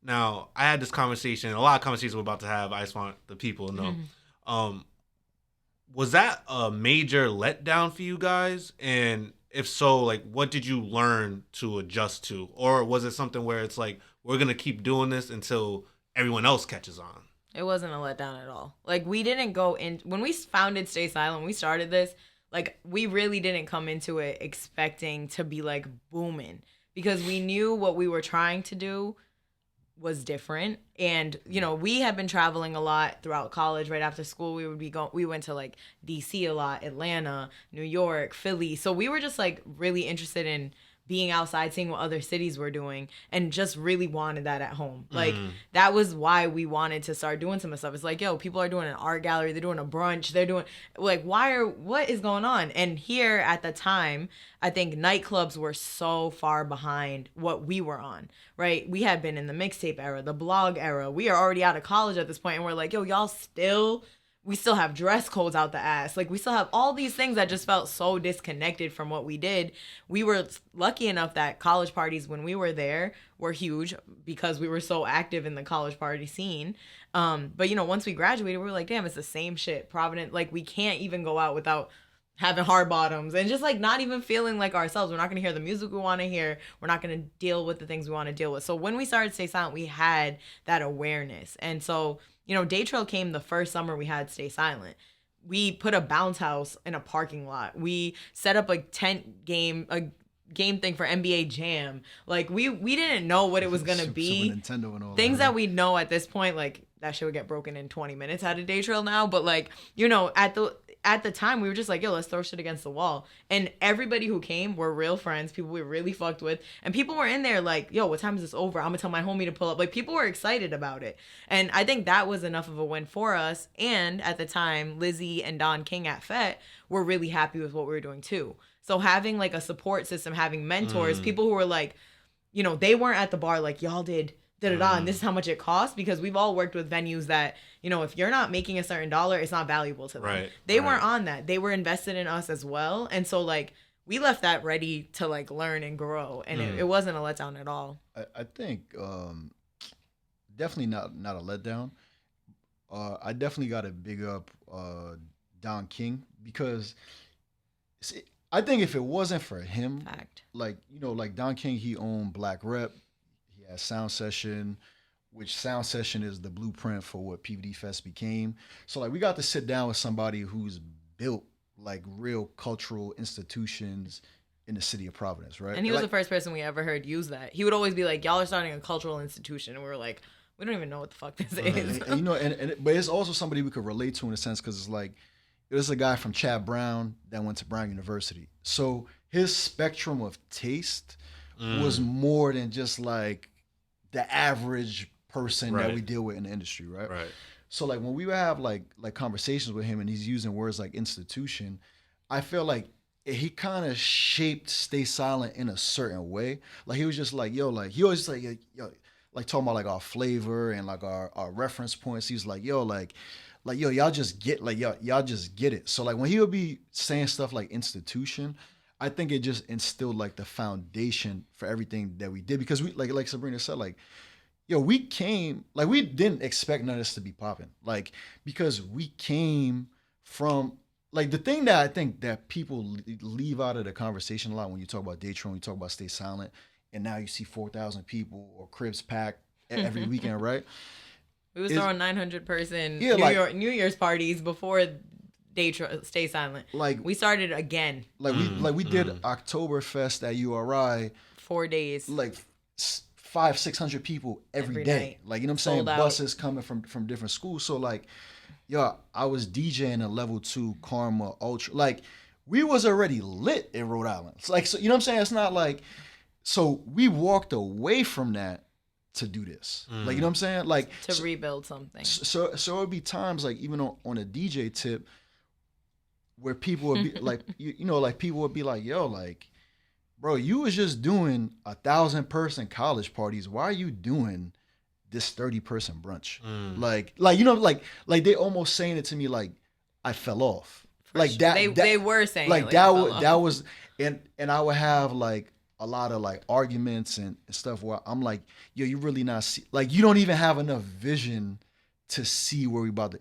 [SPEAKER 2] Now, I had this conversation, a lot of conversations we're about to have. I just want the people to know. Was that a major letdown for you guys? And if so, like, what did you learn to adjust to? Or was it something where it's like, we're going to keep doing this until everyone else catches on?
[SPEAKER 3] It wasn't a letdown at all. Like, we didn't go in, when we founded Stay Silent, we started this, like, we really didn't come into it expecting to be, like, booming. Because we knew what we were trying to do was different. And, you know, we had been traveling a lot throughout college. Right after school, we went to, like, D.C. a lot, Atlanta, New York, Philly. So we were just, like, really interested in being outside, seeing what other cities were doing, and just really wanted that at home. Like, that was why we wanted to start doing some of the stuff. It's like, yo, people are doing an art gallery, they're doing a brunch, they're doing, like, what is going on? And here at the time, I think nightclubs were so far behind what we were on, right? We had been in the mixtape era, the blog era. We are already out of college at this point, and we're like, yo, we still have dress codes out the ass. Like, we still have all these things that just felt so disconnected from what we did. We were lucky enough that college parties when we were there were huge because we were so active in the college party scene. But, you know, once we graduated, we were like, damn, it's the same shit. Providence, like, we can't even go out without having hard bottoms and just, like, not even feeling like ourselves. We're not going to hear the music we want to hear. We're not going to deal with the things we want to deal with. So when we started Stay Silent, we had that awareness. And so, you know, Day Trail came the first summer we had Stay Silent. We put a bounce house in a parking lot. We set up a game thing for NBA Jam. Like, we didn't know what it was going to be.
[SPEAKER 4] Super Nintendo and all
[SPEAKER 3] things
[SPEAKER 4] that
[SPEAKER 3] we know at this point, like, that shit would get broken in 20 minutes out of Day Trail now. But, like, you know, at the time, we were just like, yo, let's throw shit against the wall. And everybody who came were real friends, people we really fucked with. And people were in there like, yo, what time is this over? I'm going to tell my homie to pull up. Like, people were excited about it. And I think that was enough of a win for us. And at the time, Lizzie and Don King at FET were really happy with what we were doing too. So having, like, a support system, having mentors, people who were like, you know, they weren't at the bar like, y'all did and this is how much it costs, because we've all worked with venues that, you know, if you're not making a certain dollar, it's not valuable to them.
[SPEAKER 2] Right.
[SPEAKER 3] They weren't on that. They were invested in us as well. And so, like, we left that ready to, like, learn and grow. And it wasn't a letdown at all.
[SPEAKER 4] I think definitely not a letdown. I definitely got to big up Don King, because I think if it wasn't for him, like, you know, like Don King, he owned Black Rep. Sound Session, which Sound Session is the blueprint for what PVD Fest became. So, like, we got to sit down with somebody who's built, like, real cultural institutions in the city of Providence, right?
[SPEAKER 3] And he was the first person we ever heard use that. He would always be like, y'all are starting a cultural institution. And we were like, we don't even know what the fuck this is.
[SPEAKER 4] And, you know, but it's also somebody we could relate to in a sense, because it's like, there's a guy from Chad Brown that went to Brown University. So his spectrum of taste was more than just, like, the average person that
[SPEAKER 2] Right.
[SPEAKER 4] we deal with in the industry, right?
[SPEAKER 2] Right.
[SPEAKER 4] So like when we would have like conversations with him and he's using words like institution, I feel like he kind of shaped Stay Silent in a certain way. Like he was just like, yo, like he always like, yo, like talking about like our flavor and like our reference points. He's like, yo, like yo, y'all just get like y'all just get it. So like when he would be saying stuff like institution, I think it just instilled like the foundation for everything that we did because we like Sabrina said, like, yo, we came like we didn't expect none of this to be popping. Like because we came from like the thing that I think that people leave out of the conversation a lot when you talk about Daytron, you talk about Stay Silent, and now you see 4,000 people or cribs packed every weekend, right?
[SPEAKER 3] We was throwing 900 person
[SPEAKER 4] Yeah,
[SPEAKER 3] New Year's parties before Stay Silent.
[SPEAKER 4] Like
[SPEAKER 3] we started again.
[SPEAKER 4] Like we did Oktoberfest at URI
[SPEAKER 3] 4 days.
[SPEAKER 4] Like 500-600 people every day.
[SPEAKER 3] Night.
[SPEAKER 4] Like you know what I'm saying?
[SPEAKER 3] Sold out.
[SPEAKER 4] Buses coming from different schools. So like, yo, I was DJing a level 2 Karma Ultra. Like we was already lit in Rhode Island. It's like so you know what I'm saying? It's not like so we walked away from that to do this. Like you know what I'm saying? Like
[SPEAKER 3] to rebuild something.
[SPEAKER 4] So it would be times like even on a DJ tip where people would be like you know like people would be like, yo, like bro, you was just doing 1,000-person college parties. Why are you doing this 30-person brunch? Like you know like they almost saying it to me like I fell off. Like that
[SPEAKER 3] they were saying
[SPEAKER 4] like
[SPEAKER 3] it,
[SPEAKER 4] that was and I would have like a lot of like arguments and stuff where I'm like, yo, you really not like you don't even have enough vision to see where we about to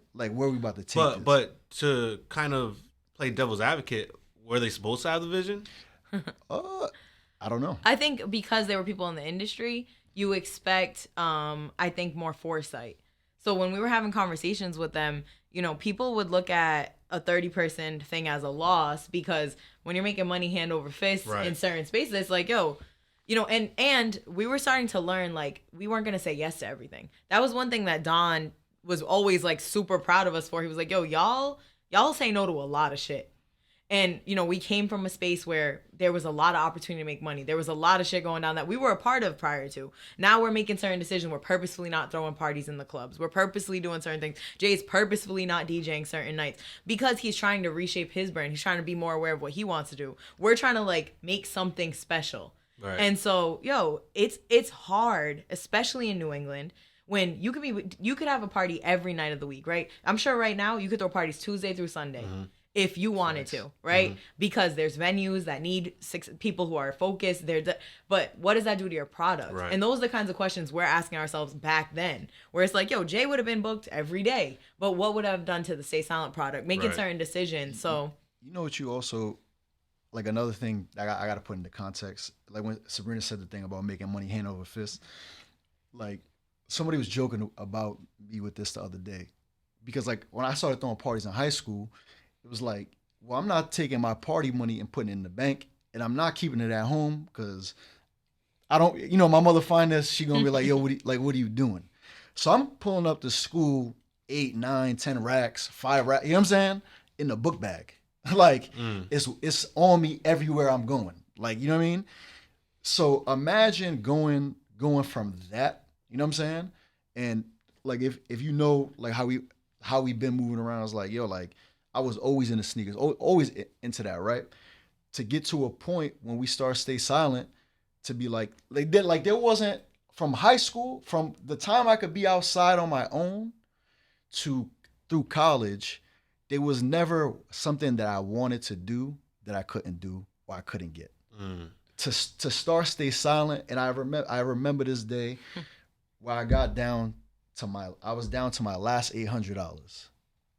[SPEAKER 4] take this.
[SPEAKER 2] But to kind of play devil's advocate, were they supposed to have the vision?
[SPEAKER 4] I don't know.
[SPEAKER 3] I think because there were people in the industry, you expect, I think, more foresight. So when we were having conversations with them, you know, people would look at a 30-person thing as a loss because when you're making money hand over fist in certain spaces, it's like, yo, you know, and we were starting to learn, like, we weren't going to say yes to everything. That was one thing that Don was always, like, super proud of us for. He was like, yo, y'all say no to a lot of shit. And, you know, we came from a space where there was a lot of opportunity to make money. There was a lot of shit going down that we were a part of prior to. Now we're making certain decisions. We're purposefully not throwing parties in the clubs. We're purposely doing certain things. Jay's purposefully not DJing certain nights because he's trying to reshape his brand. He's trying to be more aware of what he wants to do. We're trying to, like, make something special. Right. And so, yo, it's hard, especially in New England, when you could have a party every night of the week, right? I'm sure right now you could throw parties Tuesday through Sunday. If you wanted to, right? Because there's venues that need 6 people who are focused. But what does that do to your product?
[SPEAKER 2] Right.
[SPEAKER 3] And those are the kinds of questions we're asking ourselves back then, where it's like, yo, Jay would have been booked every day, but what would have done to the Stay Silent product? Making certain decisions. So
[SPEAKER 4] you know what you also like another thing I got to put into context. Like when Sabrina said the thing about making money hand over fist, like somebody was joking about me with this the other day, because like when I started throwing parties in high school. It was like, well, I'm not taking my party money and putting it in the bank, and I'm not keeping it at home because I don't, you know, my mother find this, she gonna be like, yo, what are you doing? So I'm pulling up to school 8, 9, 10 racks, 5 racks, you know what I'm saying, in the book bag. Like it's on me everywhere I'm going. Like, you know what I mean? So imagine going from that, you know what I'm saying? And like if you know like how we've been moving around, it's like, yo, like I was always into sneakers, always into that, right? To get to a point when we start Stay Silent, to be like there wasn't, from high school, from the time I could be outside on my own to through college, there was never something that I wanted to do that I couldn't do or I couldn't get. To start Stay Silent, and I remember this day where I got down to my last $800.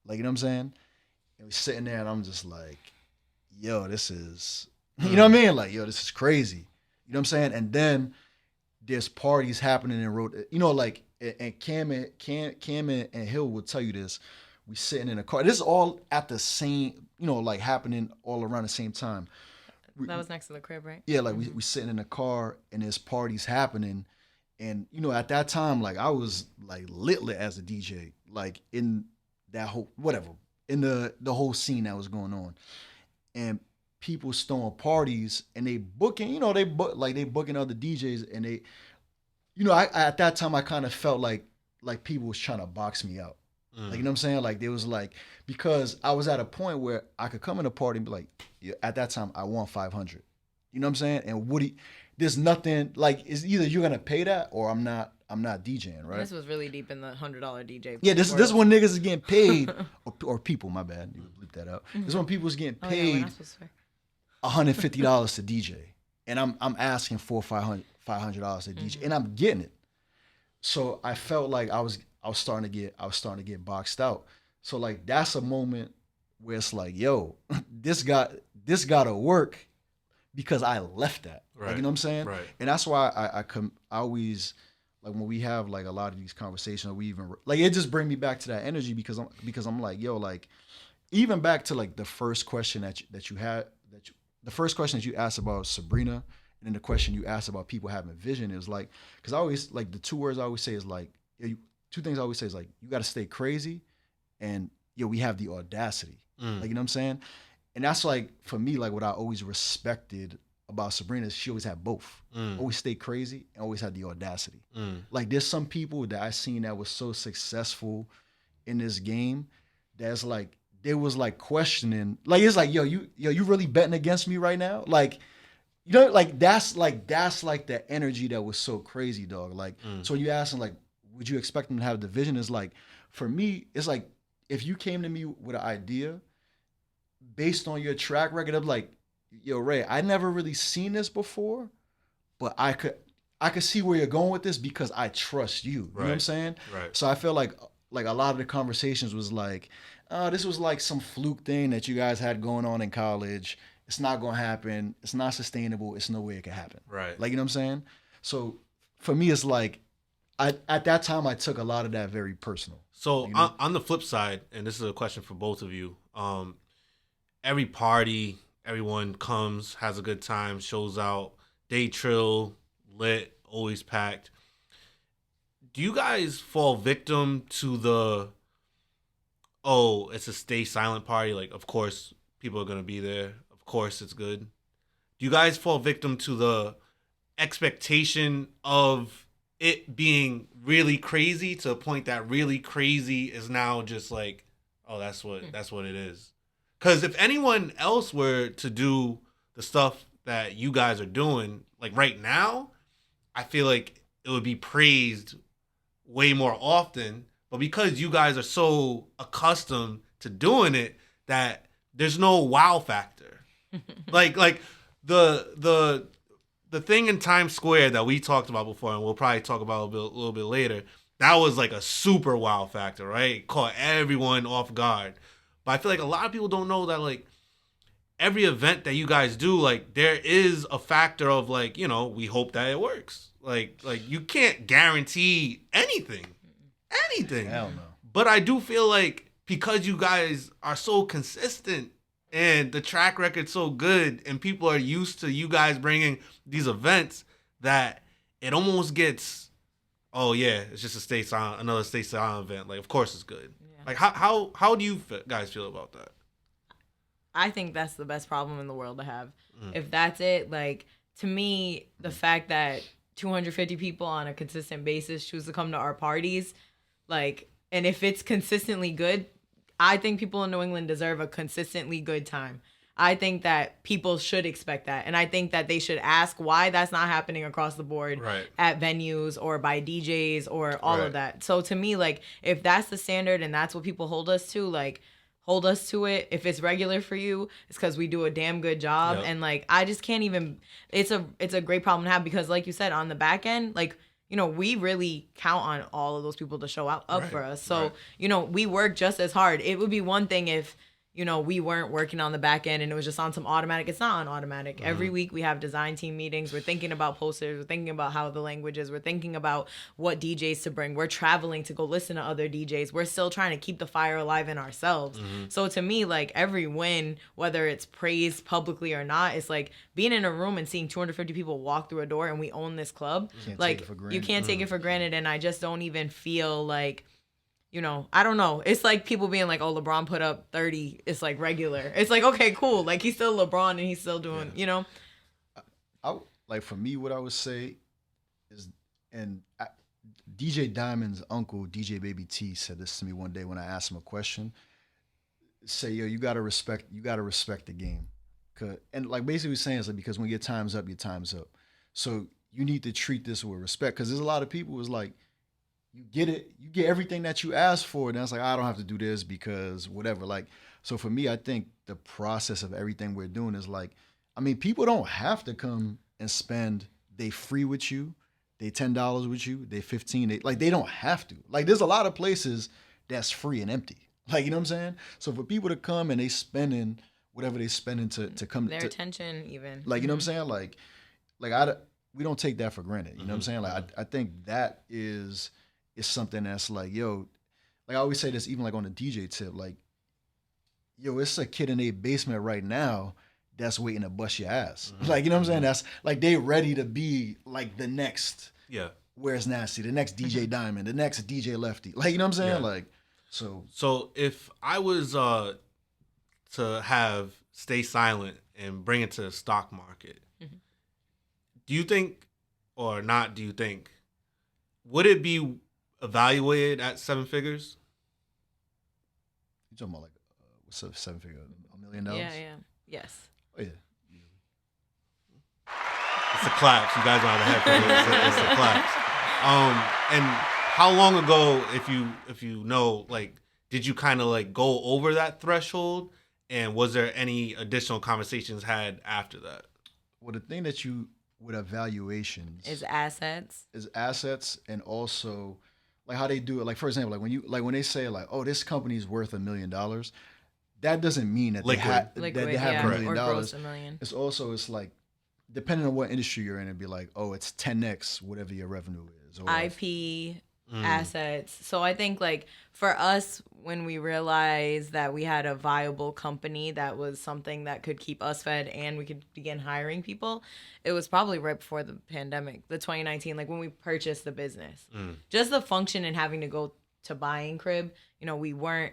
[SPEAKER 4] Like, you know what I'm saying? And we're sitting there and I'm just like, yo, this is, you know what I mean? Like, yo, this is crazy. You know what I'm saying? And then there's parties happening in road, you know, like, and Cam and Hill will tell you this. We sitting in a car. This is all at the same, you know, like happening all around the same time.
[SPEAKER 3] that was next to the crib, right?
[SPEAKER 4] Yeah, like we sitting in a car and there's parties happening. And, you know, at that time, like I was like lit as a DJ, like in that whole, whatever, in the whole scene that was going on. And people throwing parties and they booking, you know, they booking other DJs and they, I at that time I kind of felt like people was trying to box me out. Like, you know what I'm saying? Like, there was like, because I was at a point where I could come in a party and be like, yeah, at that time I want 500. You know what I'm saying? And Woody, there's nothing like, it's either you're gonna pay that or I'm not DJing, right?
[SPEAKER 3] This was really deep in the $100 DJ.
[SPEAKER 4] Yeah, this is when niggas is getting paid, or people. My bad, you bleep that out. This is when people is getting paid $150 to DJ, and I'm asking for $500 to DJ, and I'm getting it. So I felt like I was starting to get boxed out. So like that's a moment where it's like, yo, this gotta work because I left that.
[SPEAKER 2] Right.
[SPEAKER 4] Like, you know what I'm saying?
[SPEAKER 2] Right.
[SPEAKER 4] And that's why I always, like, when we have like a lot of these conversations, we even like, it just bring me back to that energy because I'm like, yo, like, even back to like the first question the first question that you asked about Sabrina, and then the question you asked about people having vision is like, because I always like the two words I always say is like, two things I always say is like, you got to stay crazy, and we have the audacity. Like, you know what I'm saying? And that's like, for me, like what I always respected about Sabrina is she always had both. Always stayed crazy and always had the audacity. Like, there's some people that I seen that was so successful in this game that's like, they was like questioning, like, it's like, you really betting against me right now? Like, that's the energy that was so crazy, dog. Like, so when you ask them, like, would you expect them to have the vision? It's like, for me, it's like, if you came to me with an idea based on your track record of like, yo, Ray, I never really seen this before, but I could see where you're going with this because I trust you. You know what I'm saying?
[SPEAKER 2] Right.
[SPEAKER 4] So I feel like a lot of the conversations was like, this was like some fluke thing that you guys had going on in college. It's not going to happen. It's not sustainable. It's no way it can happen.
[SPEAKER 2] Right.
[SPEAKER 4] Like, you know what I'm saying? So for me, it's like, at that time, I took a lot of that very personal.
[SPEAKER 2] So
[SPEAKER 4] you know?
[SPEAKER 2] on the flip side, and this is a question for both of you, every party, everyone comes, has a good time, shows out, day trill, lit, always packed. Do you guys fall victim to the, oh, it's a stay silent party, like, of course people are going to be there, of course it's good? Do you guys fall victim to the expectation of it being really crazy to a point that really crazy is now just like, oh, that's what it is? Because if anyone else were to do the stuff that you guys are doing, like right now, I feel like it would be praised way more often. But because you guys are so accustomed to doing it, that there's no wow factor. like the thing in Times Square that we talked about before, and we'll probably talk about a little bit later, that was like a super wow factor, right? It caught everyone off guard. But I feel like a lot of people don't know that, like, every event that you guys do, like, there is a factor of, like, we hope that it works. Like you can't guarantee anything.
[SPEAKER 4] Hell no.
[SPEAKER 2] But I do feel like because you guys are so consistent and the track record's so good and people are used to you guys bringing these events, that it almost gets, oh yeah, it's just another Stay Silent event. Like, of course it's good. Yeah. Like, how do you guys feel about that?
[SPEAKER 3] I think that's the best problem in the world to have. If that's it, like, to me, the fact that 250 people on a consistent basis choose to come to our parties, like, and if it's consistently good, I think people in New England deserve a consistently good time. I think that people should expect that. And I think that they should ask why that's not happening across the board at venues or by DJs or all of that. So to me, like, if that's the standard and that's what people hold us to, like, hold us to it. If it's regular for you, it's because we do a damn good job. Yep. And like, I just can't even, it's a great problem to have because, like you said, on the back end, like, we really count on all of those people to show up for us. So, we work just as hard. It would be one thing if, we weren't working on the back end and it was just on some automatic. It's not on automatic. Mm-hmm. Every week we have design team meetings. We're thinking about posters. We're thinking about how the language is. We're thinking about what DJs to bring. We're traveling to go listen to other DJs. We're still trying to keep the fire alive in ourselves. Mm-hmm. So to me, like, every win, whether it's praised publicly or not, it's like being in a room and seeing 250 people walk through a door and we own this club. Like, you can't take it for granted. And I just don't even feel like, I don't know. It's like people being like, oh, LeBron put up 30. It's like regular. It's like, okay, cool. Like, he's still LeBron and he's still doing,
[SPEAKER 4] I like, for me, what I would say is and DJ Diamond's uncle, DJ Baby T, said this to me one day when I asked him a question. Say, yo, you gotta respect the game. And like basically saying is like, because when your time's up, your time's up. So you need to treat this with respect. Cause there's a lot of people who's like, you get everything that you ask for, and it's like, I don't have to do this because whatever. Like, so for me, I think the process of everything we're doing is like, I mean, people don't have to come and spend they free with you, they $10 with you, they 15, they don't have to. Like, there's a lot of places that's free and empty. Like, you know what I'm saying? So for people to come and they spending whatever they spending to come
[SPEAKER 3] their
[SPEAKER 4] to,
[SPEAKER 3] attention, even,
[SPEAKER 4] like, you know what I'm saying? We don't take that for granted. You know what I'm saying? Like, I think that is something that's like, yo, like I always say this, even like on the DJ tip, like, yo, it's a kid in a basement right now that's waiting to bust your ass. Like, you know what I'm saying? That's like, they ready to be like the next, Where's Nasty, the next DJ Diamond, the next DJ Lefty. Like, you know what I'm saying? Like, so
[SPEAKER 2] if I was to have Stay Silent and bring it to the stock market, do you think, or not do you think, would it be evaluated at 7 figures?
[SPEAKER 4] You talking about like what's up, 7 figure, $1 million?
[SPEAKER 3] Yeah, yes.
[SPEAKER 4] Oh yeah.
[SPEAKER 2] It's a claps. You guys don't have the head for it. It's a claps. And how long ago, if you know, like, did you kind of like go over that threshold, and was there any additional conversations had after that?
[SPEAKER 4] Well, the thing that you with evaluations
[SPEAKER 3] is assets, and also like how they do it. Like, for example, like when they say like, oh, this company's worth $1 million, that doesn't mean that they have $1 million. Or gross $1 million.
[SPEAKER 4] It's like, depending on what industry you're in, it'd be like, oh, it's 10x whatever your revenue is. Or
[SPEAKER 3] IP, assets. So I think like for us, when we realized that we had a viable company that was something that could keep us fed and we could begin hiring people, it was probably right before the pandemic, the 2019, like when we purchased the business. Just the function and having to go to buying crib, you know, we were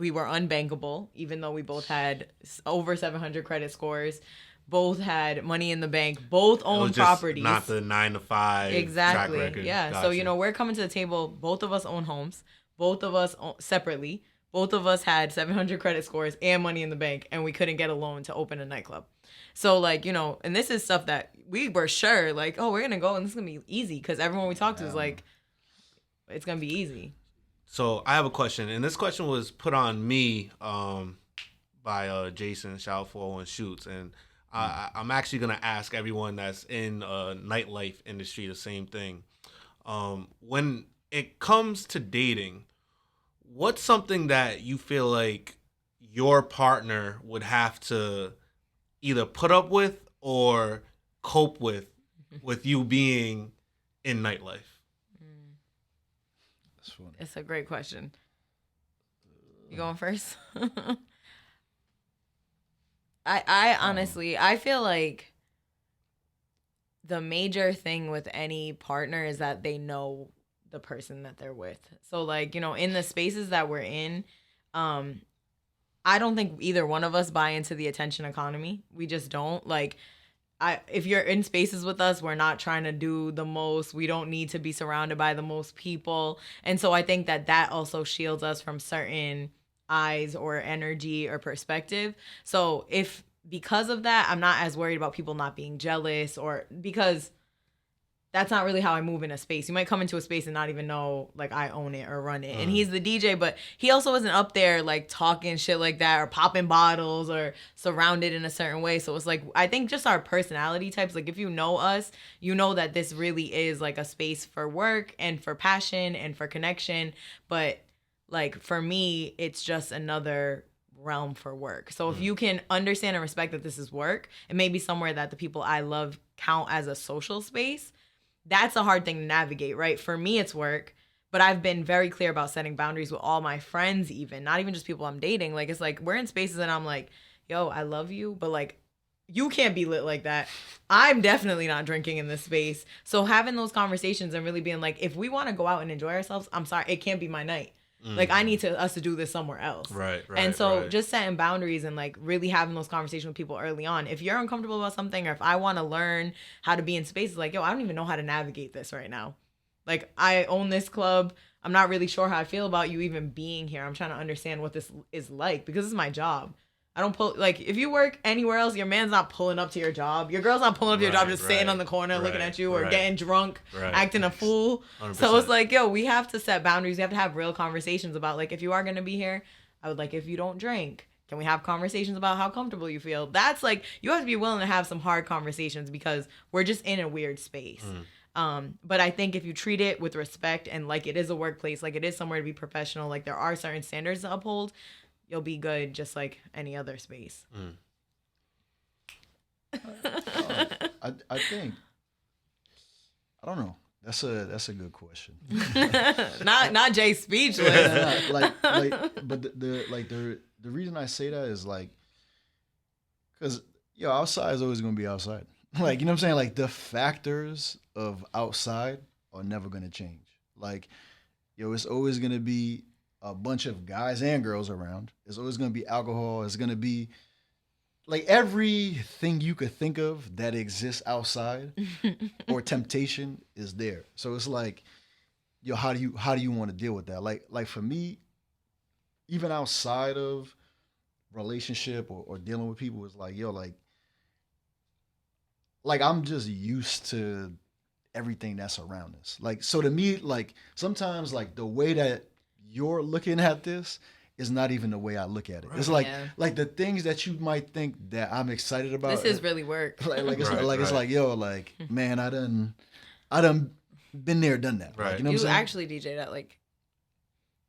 [SPEAKER 3] unbankable, even though we both had over 700 credit scores. Both had money in the bank. Both owned properties.
[SPEAKER 2] Not the 9 to 5
[SPEAKER 3] exactly.
[SPEAKER 2] track record.
[SPEAKER 3] Yeah.
[SPEAKER 2] Gotcha.
[SPEAKER 3] So, you know, we're coming to the table. Both of us own homes. Both of us separately. Both of us had 700 credit scores and money in the bank, and we couldn't get a loan to open a nightclub. So, like, you know, and this is stuff that we were sure, like, oh, we're going to go and this is going to be easy, because everyone we talk to is like, it's going to be easy.
[SPEAKER 2] So I have a question, and this question was put on me by Jason, shout out 401 Shoots, and I'm actually going to ask everyone that's in nightlife industry the same thing. When it comes to dating, what's something that you feel like your partner would have to either put up with or cope with you being in nightlife?
[SPEAKER 4] That's funny.
[SPEAKER 3] It's a great question. You going first? I honestly, I feel like the major thing with any partner is that they know the person that they're with. So, like, you know, in the spaces that we're in, I don't think either one of us buy into the attention economy. We just don't. Like, if you're in spaces with us, we're not trying to do the most. We don't need to be surrounded by the most people. And so I think that also shields us from certain eyes or energy or perspective. So because of that, I'm not as worried about people not being jealous, or because that's not really how I move in a space. You might come into a space and not even know, like, I own it or run it. And he's the DJ, but he also isn't up there, like, talking shit like that or popping bottles or surrounded in a certain way. So it's like, I think just our personality types, like, if you know us, you know that this really is, like, a space for work and for passion and for connection. But, like, for me, it's just another realm for work. So if you can understand and respect that this is work, and maybe somewhere that the people I love count as a social space, that's a hard thing to navigate, right? For me, it's work, but I've been very clear about setting boundaries with all my friends, even, not even just people I'm dating. Like, it's like, we're in spaces and I'm like, yo, I love you, but, like, you can't be lit like that. I'm definitely not drinking in this space. So having those conversations and really being like, if we want to go out and enjoy ourselves, I'm sorry, it can't be my night. Like I need us to do this somewhere else.
[SPEAKER 2] Right.
[SPEAKER 3] And so just setting boundaries and like really having those conversations with people early on. If you're uncomfortable about something, or if I want to learn how to be in spaces like, yo, I don't even know how to navigate this right now. Like I own this club. I'm not really sure how I feel about you even being here. I'm trying to understand what this is like because it's my job. I don't pull, like, if you work anywhere else, your man's not pulling up to your job. Your girl's not pulling up to your job, just staying on the corner looking at you or getting drunk, acting a fool. 100%. So it's like, yo, we have to set boundaries. We have to have real conversations about, like, if you are going to be here, I would like if you don't drink. Can we have conversations about how comfortable you feel? That's like, you have to be willing to have some hard conversations because we're just in a weird space. But I think if you treat it with respect and like it is a workplace, like it is somewhere to be professional, like there are certain standards to uphold, you'll be good just like any other space.
[SPEAKER 4] I think, I don't know. That's a good question.
[SPEAKER 3] not Jay speechless.
[SPEAKER 4] But the reason I say that is like, because outside is always gonna be outside. Like, you know what I'm saying? Like the factors of outside are never gonna change. Like, it's always gonna be a bunch of guys and girls around. There's always gonna be alcohol. It's gonna be like everything you could think of that exists outside or temptation is there. So it's like, how do you want to deal with that? Like for me, even outside of relationship or dealing with people, is like, like I'm just used to everything that's around us. Like, so to me, like sometimes like the way that you're looking at this is not even the way I look at it. It's like the things that you might think that I'm excited about.
[SPEAKER 3] This is really work.
[SPEAKER 4] It's like, yo, like, man, I done been there, done that.
[SPEAKER 2] Right.
[SPEAKER 4] Like, you know
[SPEAKER 3] you
[SPEAKER 4] what I'm saying?
[SPEAKER 3] actually DJ'd at like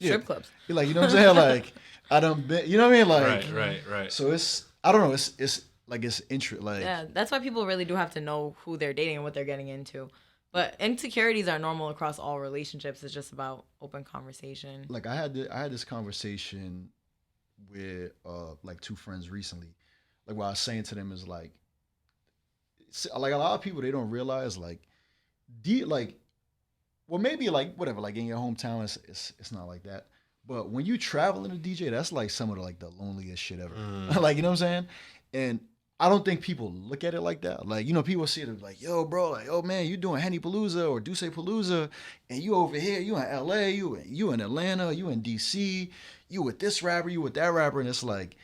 [SPEAKER 3] strip clubs.
[SPEAKER 4] You're like, you know what I'm saying? Like, I done been, you know what I mean? Like,
[SPEAKER 2] right.
[SPEAKER 4] So it's, I don't know. It's like, it's interesting. Like,
[SPEAKER 3] yeah, that's why people really do have to know who they're dating and what they're getting into. But insecurities are normal across all relationships. It's just about open conversation.
[SPEAKER 4] Like I had this conversation with like two friends recently. Like what I was saying to them is like a lot of people, they don't realize like well, maybe like whatever, like in your hometown it's not like that. But when you travel in a DJ, that's like some of the loneliest shit ever. Like, you know what I'm saying? And I don't think people look at it like that. Like, people see it like, yo, bro, like, oh man, you doing Henny Palooza or Duce Palooza, and you over here, you in LA, you in Atlanta, you in DC, you with this rapper, you with that rapper, and it's like,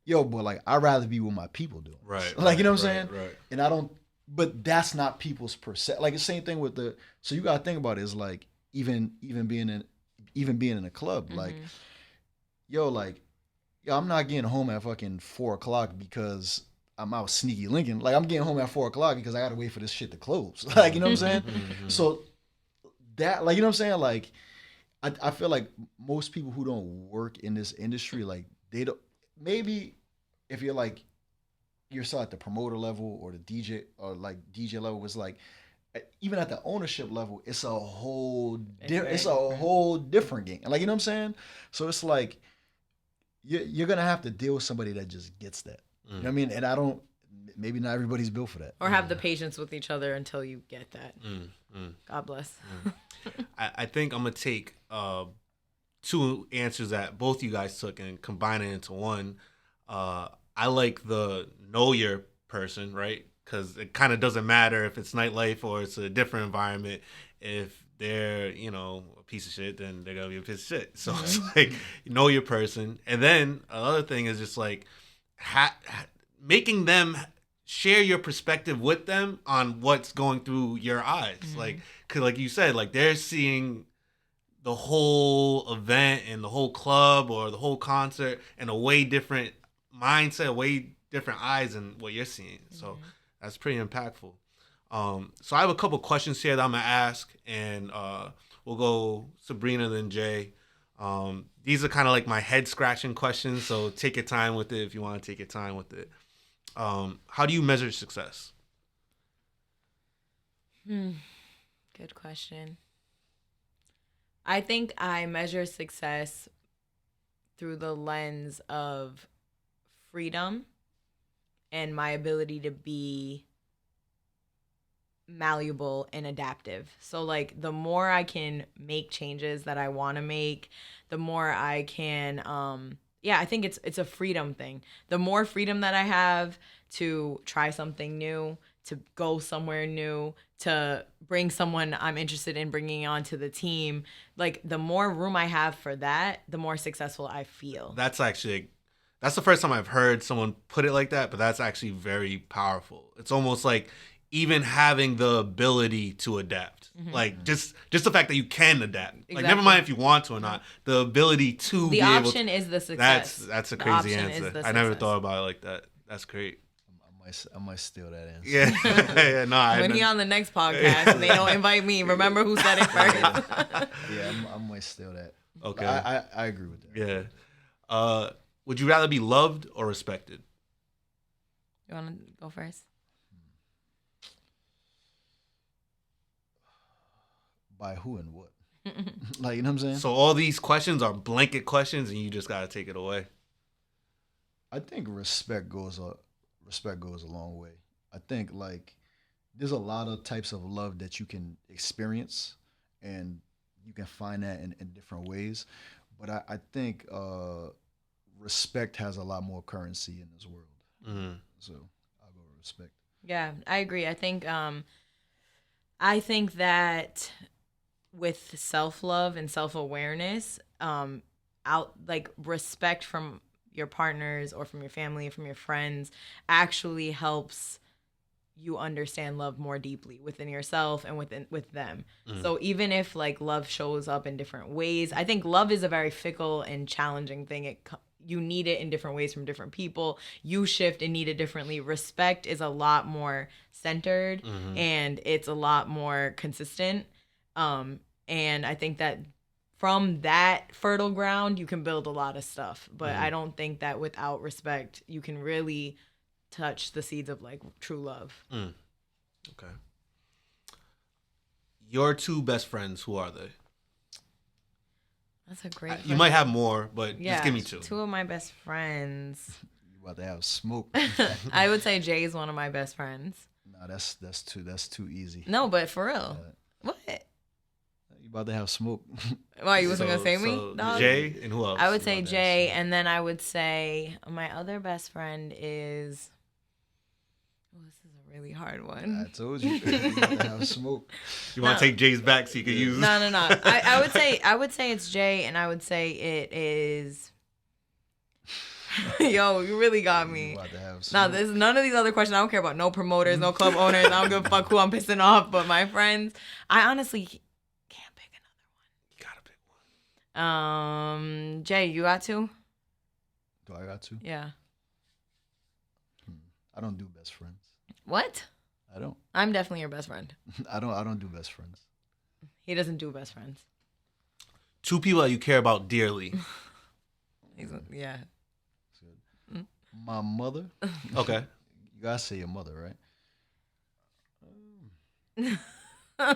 [SPEAKER 4] yo, boy, like I'd rather be with my people doing.
[SPEAKER 2] Right.
[SPEAKER 4] Like, you know what I'm saying?
[SPEAKER 2] Right.
[SPEAKER 4] And I don't, but that's not people's perception. Like the same thing with so you gotta think about it, is like even being in a club, like, I'm not getting home at fucking 4:00 because I'm out sneaky linking. Like I'm getting home at 4:00 because I gotta wait for this shit to close. Like, you know what I'm saying? So that, like, you know what I'm saying? Like, I feel like most people who don't work in this industry, like they don't, maybe if you're still at the promoter level or the DJ or like DJ level, was like, even at the ownership level, it's a whole different game. Like, you know what I'm saying? So it's like, you're gonna have to deal with somebody that just gets that. You know what I mean? And maybe not everybody's built for that.
[SPEAKER 3] Or have the patience with each other until you get that. God bless.
[SPEAKER 2] I think I'm going to take two answers that both you guys took and combine it into one. I like the know your person, right? Because it kind of doesn't matter if it's nightlife or it's a different environment. If they're, a piece of shit, then they're going to be a piece of shit. So it's like, know your person. And then another thing is just like, making them share your perspective with them on what's going through your eyes. Like, cause like you said, like they're seeing the whole event and the whole club or the whole concert in a way different mindset, way different eyes than what you're seeing. So that's pretty impactful. So I have a couple questions here that I'm gonna ask, and we'll go Sabrina then Jay. These are kind of like my head scratching questions, so take your time with it if you want to take your time with it. How do you measure success?
[SPEAKER 3] Good question. I think I measure success through the lens of freedom and my ability to be malleable and adaptive. So like the more I can make changes that I want to make, the more I can, I think it's a freedom thing. The more freedom that I have to try something new, to go somewhere new, to bring someone I'm interested in bringing onto the team, like the more room I have for that, the more successful I feel.
[SPEAKER 2] That's the first time I've heard someone put it like that, but that's actually very powerful. It's almost like even having the ability to adapt. Like just the fact that you can adapt. Like never
[SPEAKER 3] Exactly.
[SPEAKER 2] mind if you want to or not. The ability to
[SPEAKER 3] The
[SPEAKER 2] be able
[SPEAKER 3] option
[SPEAKER 2] to,
[SPEAKER 3] is the success.
[SPEAKER 2] That's a
[SPEAKER 3] The
[SPEAKER 2] crazy
[SPEAKER 3] option is
[SPEAKER 2] answer.
[SPEAKER 3] the
[SPEAKER 2] I never
[SPEAKER 3] success.
[SPEAKER 2] thought about it like that. That's great.
[SPEAKER 4] I might steal that answer.
[SPEAKER 2] Yeah. No,
[SPEAKER 3] When he on the next podcast and they don't invite me, remember who said it first.
[SPEAKER 4] Yeah, I might steal that.
[SPEAKER 2] Okay.
[SPEAKER 4] I agree with that.
[SPEAKER 2] Yeah. Would you rather be loved or respected?
[SPEAKER 3] You want to go first?
[SPEAKER 4] By who and what? Like, you know what I'm saying?
[SPEAKER 2] So all these questions are blanket questions, and you just gotta take it away.
[SPEAKER 4] I think respect goes a long way. I think like there's a lot of types of love that you can experience, and you can find that in different ways. But I think respect has a lot more currency in this world.
[SPEAKER 2] Mm-hmm.
[SPEAKER 4] So I'll go with respect.
[SPEAKER 3] Yeah, I agree. I think that with self-love and self-awareness, out like respect from your partners or from your family, from your friends, actually helps you understand love more deeply within yourself and with them. So even if like love shows up in different ways, I think love is a very fickle and challenging thing. You need it in different ways from different people. You shift and need it differently. Respect is a lot more centered and it's a lot more consistent. And I think that from that fertile ground, you can build a lot of stuff. But I don't think that without respect, you can really touch the seeds of like true love.
[SPEAKER 2] Okay. Your two best friends, who are they?
[SPEAKER 3] That's a great
[SPEAKER 2] You
[SPEAKER 3] question.
[SPEAKER 2] might have more, but
[SPEAKER 3] Yeah,
[SPEAKER 2] just give me two.
[SPEAKER 3] Two of my best friends.
[SPEAKER 4] You about to have smoke?
[SPEAKER 3] I would say Jay is one of my best friends.
[SPEAKER 4] No, that's too easy.
[SPEAKER 3] No, but for real. What?
[SPEAKER 4] You about to have smoke?
[SPEAKER 3] Why, you wasn't going to say me? Dog?
[SPEAKER 2] Jay, and who else?
[SPEAKER 3] I would say
[SPEAKER 4] about to
[SPEAKER 3] Jay,
[SPEAKER 4] have
[SPEAKER 3] and then I would say my other best friend is... Oh, this is a really hard
[SPEAKER 4] I
[SPEAKER 3] one.
[SPEAKER 4] told you. You about to have smoke.
[SPEAKER 2] You want to take Jay's back so you can use...
[SPEAKER 3] No. I would say it's Jay, and I would say it is... Yo, you really got
[SPEAKER 4] You
[SPEAKER 3] me.
[SPEAKER 4] about to have
[SPEAKER 3] No,
[SPEAKER 4] smoke.
[SPEAKER 3] there's none of these other questions. I don't care about no promoters, no club owners. I don't give a fuck who I'm pissing off. But my friends, I honestly can't pick
[SPEAKER 2] You gotta pick one.
[SPEAKER 3] another one. Jay, you got two?
[SPEAKER 4] Do I got to?
[SPEAKER 3] Yeah.
[SPEAKER 4] I don't do best friends.
[SPEAKER 3] What?
[SPEAKER 4] I don't.
[SPEAKER 3] I'm definitely your best friend.
[SPEAKER 4] I don't do best friends.
[SPEAKER 3] He doesn't do best friends.
[SPEAKER 2] Two people that you care about dearly.
[SPEAKER 3] Yeah.
[SPEAKER 4] My mother.
[SPEAKER 2] Okay.
[SPEAKER 4] You gotta say your mother, right? I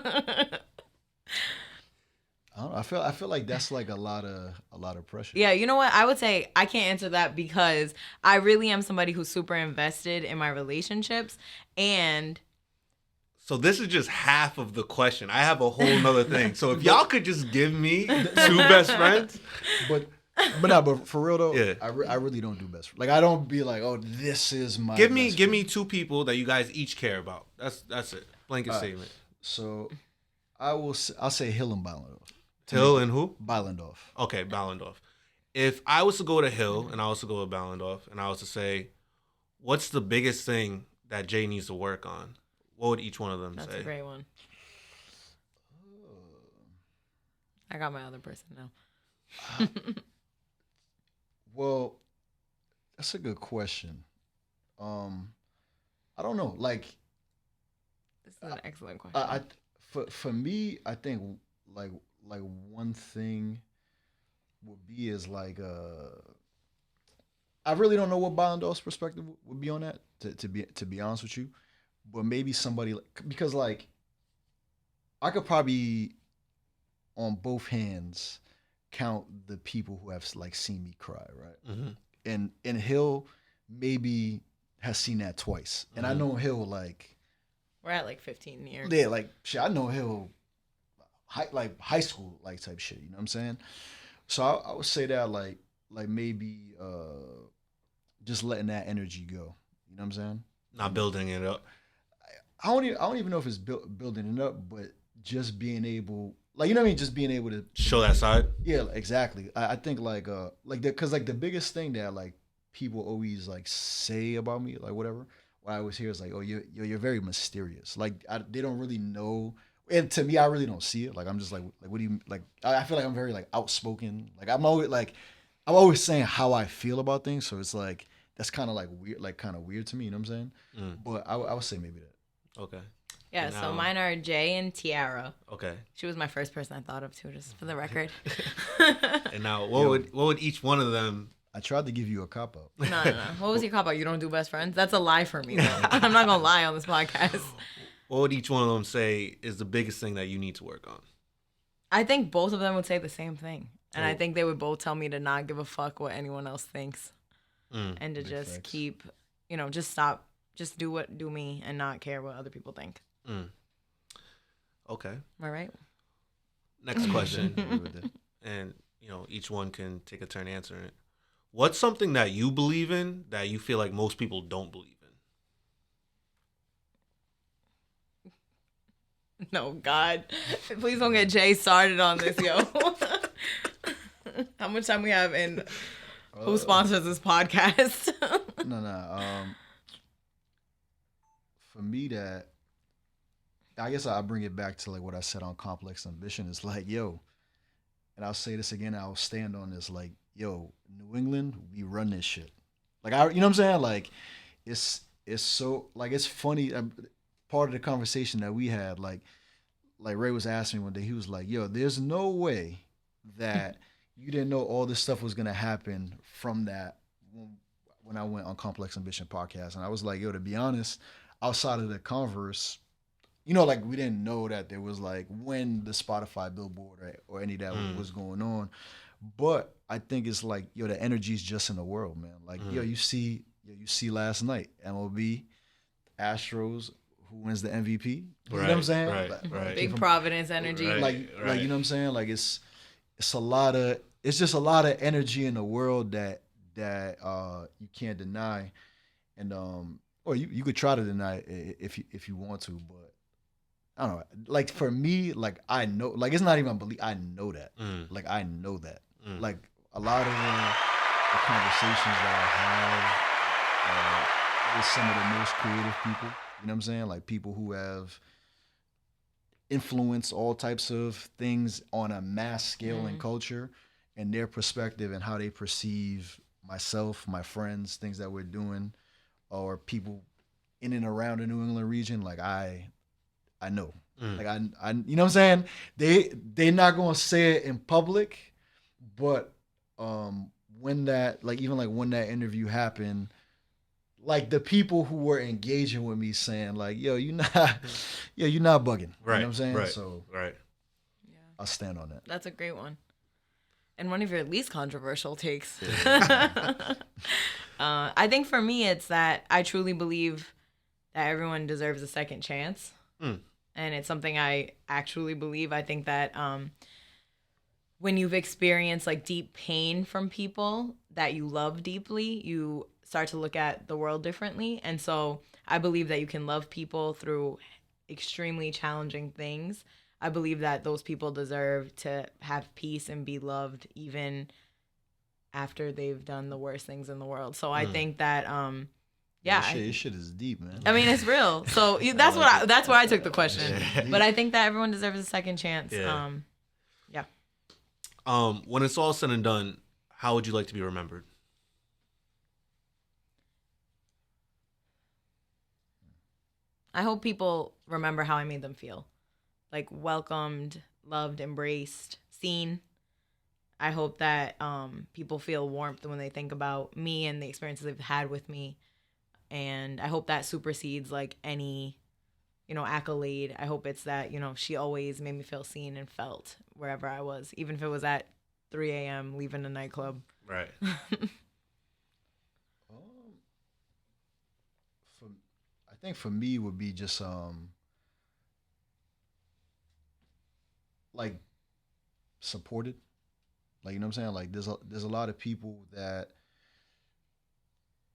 [SPEAKER 4] don't know. I feel like that's like a lot of pressure.
[SPEAKER 3] Yeah, you know what? I would say I can't answer that because I really am somebody who's super invested in my relationships. And
[SPEAKER 2] So this is just half of the question. I have a whole nother thing. So if y'all could just give me two best friends.
[SPEAKER 4] But for real though,
[SPEAKER 2] Yeah.
[SPEAKER 4] I really don't do best. Like I don't be like, oh, this is my.
[SPEAKER 2] Give
[SPEAKER 4] best
[SPEAKER 2] me
[SPEAKER 4] friend.
[SPEAKER 2] two people that you guys each care about. That's it. Blanket
[SPEAKER 4] All right.
[SPEAKER 2] statement.
[SPEAKER 4] So I'll say Hill and Ballendorf.
[SPEAKER 2] Hill and who?
[SPEAKER 4] Ballendorf.
[SPEAKER 2] Okay, Ballendorf. If I was to go to Hill and I was to go to Ballendorf and I was to say, what's the biggest thing that Jay needs to work on? What would each one of them
[SPEAKER 3] that's
[SPEAKER 2] say?
[SPEAKER 3] a great one. I got my other person now.
[SPEAKER 4] Well, that's a good question. I don't know. Like
[SPEAKER 3] This is an excellent question.
[SPEAKER 4] for me, I think like one thing would be is like I really don't know what Ballendorf's perspective would be on that. To be honest with you, but maybe somebody because like I could probably on both hands count the people who have like seen me cry, right?
[SPEAKER 2] Mm-hmm.
[SPEAKER 4] And Hill maybe has seen that twice, and I know Hill like
[SPEAKER 3] We're at like 15 years.
[SPEAKER 4] yeah, like shit. I know Hill high school like type shit. You know what I'm saying? So I would say that like maybe just letting that energy go. You know what I'm saying?
[SPEAKER 2] Not building it up.
[SPEAKER 4] I don't even know if it's building it up, but just being able, like, you know what I mean, just being able to
[SPEAKER 2] Show that side.
[SPEAKER 4] yeah, exactly. I think like the because like the biggest thing that like people always like say about me, like whatever, what I always hear is like, oh, you're very mysterious. Like they don't really know. And to me, I really don't see it. Like I'm just like what do you like? I feel like I'm very like outspoken. I'm always saying how I feel about things. So it's like that's kind of like weird, like kind of weird to me. You know what I'm saying?
[SPEAKER 2] Mm.
[SPEAKER 4] But I would say maybe that.
[SPEAKER 2] Okay.
[SPEAKER 3] Yeah,
[SPEAKER 2] And
[SPEAKER 3] so
[SPEAKER 2] now-
[SPEAKER 3] mine are Jay and Tiara.
[SPEAKER 2] Okay.
[SPEAKER 3] She was my first person I thought of too, just for the record.
[SPEAKER 2] And now, what would each one of them?
[SPEAKER 4] I tried to give you a cop out.
[SPEAKER 3] No. What was your cop out? You don't do best friends? That's a lie for me, though. I'm not gonna lie on this podcast.
[SPEAKER 2] What would each one of them say is the biggest thing that you need to work on?
[SPEAKER 3] I think both of them would say the same thing. And I
[SPEAKER 2] Oh.
[SPEAKER 3] think they would both tell me to not give a fuck what anyone else thinks.
[SPEAKER 2] Mm.
[SPEAKER 3] And to
[SPEAKER 4] Big
[SPEAKER 3] just
[SPEAKER 4] facts.
[SPEAKER 3] keep, just stop, just do me and not care what other people think.
[SPEAKER 2] Mm. Okay.
[SPEAKER 3] Am I right?
[SPEAKER 2] Next question,
[SPEAKER 4] I agree with that.
[SPEAKER 2] and each one can take a turn answering it. What's something that you believe in that you feel like most people don't believe in?
[SPEAKER 3] No, God. Please don't get Jay started on this, yo. How much time we have and who sponsors this podcast?
[SPEAKER 4] No. For me, that I guess I'll bring it back to like what I said on complex ambition. It's like, yo, and I'll say this again. I'll stand on this. Like, yo, New England, we run this shit. Like, you know what I'm saying? Like, it's so like it's funny. Part of the conversation that we had, like Ray was asking me one day. He was like, yo, there's no way that you didn't know all this stuff was gonna happen from that when I went on Complex Ambition podcast. And I was like, yo, to be honest, outside of the Converse, like we didn't know that there was like when the Spotify billboard or any of that was going on. But I think it's like, yo, the energy's just in the world, man. Like, yo, you see last night, MLB, Astros, who wins the MVP. You know what I'm saying?
[SPEAKER 2] Right,
[SPEAKER 4] Like,
[SPEAKER 2] right.
[SPEAKER 3] Big Providence energy.
[SPEAKER 2] Right.
[SPEAKER 4] like you know what I'm saying? Like it's just a lot of energy in the world that you can't deny. And or you could try to deny it if you want to, but I don't know. Like for me, like I know, like it's not even belief. I know that. Like I know that. Like a lot of the conversations that I have with some of the most creative people. You know what I'm saying? Like people who have influenced all types of things on a mass scale in culture, and their perspective and how they perceive myself, my friends, things that we're doing, or people in and around the New England region. Like I know. Like I you know what I'm saying? They're not gonna say it in public, but when that when that interview happened, like the people who were engaging with me saying like, yo, you're not bugging.
[SPEAKER 2] Right.
[SPEAKER 4] You know what I'm saying?
[SPEAKER 2] Right.
[SPEAKER 4] So
[SPEAKER 2] Right.
[SPEAKER 3] Yeah.
[SPEAKER 4] I'll stand on that.
[SPEAKER 3] That's a great one. And one of your least controversial takes. I think for me, it's that I truly believe that everyone deserves a second chance. And it's something I actually believe. I think that when you've experienced like deep pain from people that you love deeply, you start to look at the world differently. And so I believe that you can love people through extremely challenging things. I believe that those people deserve to have peace and be loved even after they've done the worst things in the world. So I think that yeah,
[SPEAKER 4] This shit is deep, man.
[SPEAKER 3] I mean, it's real. So that's where I took the question. But I think that everyone deserves a second chance.
[SPEAKER 2] Yeah.
[SPEAKER 3] Yeah.
[SPEAKER 2] When it's all said and done, how would you like to be remembered?
[SPEAKER 3] I hope people remember how I made them feel. Like welcomed, loved, embraced, seen. I hope that people feel warmth when they think about me and the experiences they've had with me. And I hope that supersedes like any, accolade. I hope it's that, she always made me feel seen and felt wherever I was, even if it was at 3 a.m. leaving a nightclub.
[SPEAKER 2] Right.
[SPEAKER 4] I think for me would be just like supported. Like, you know what I'm saying? Like, there's a lot of people that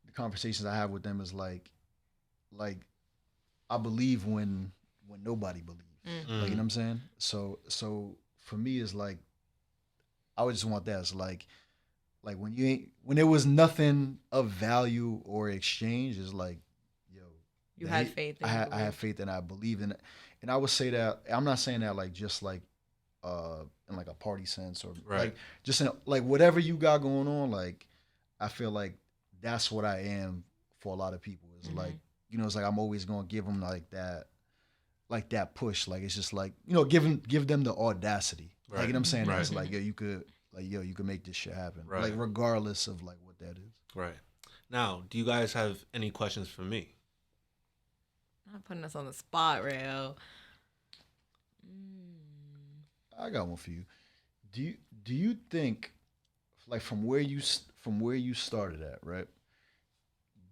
[SPEAKER 4] the conversations I have with them is like I believe when nobody believes. Like, you know what I'm saying? So for me, it's like I would just want that. It's like when there was nothing of value or exchange, it's like, yo,
[SPEAKER 3] You had faith.
[SPEAKER 4] I had faith and I believed in it. And I would say that I'm not saying that like just like in like a party sense or like just in like whatever you got going on. Like I feel like that's what I am for a lot of people. It's like, you know, it's like I'm always gonna give them like that push. Like it's just like, you know, give them the audacity. Like, you know what I'm saying?
[SPEAKER 2] Right.
[SPEAKER 4] It's like, you could make this shit happen. Right. Like regardless of like what that is.
[SPEAKER 2] Right. Now, do you guys have any questions for me?
[SPEAKER 3] Not putting us on the spot, Rayo.
[SPEAKER 4] I got one for you. Do you think, like from where you started at, right?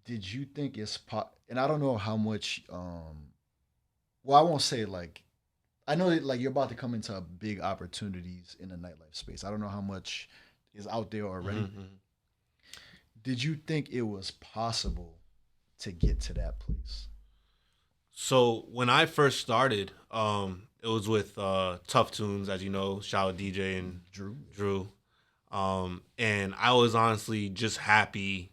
[SPEAKER 4] Did you think it's and I don't know how much. Well, I won't say like. I know that like you're about to come into big opportunities in the nightlife space. I don't know how much is out there already. Mm-hmm. Did you think it was possible to get to that place?
[SPEAKER 2] So when I first started, it was with Tough Tunes, as you know, shout out DJ and Drew. And I was honestly just happy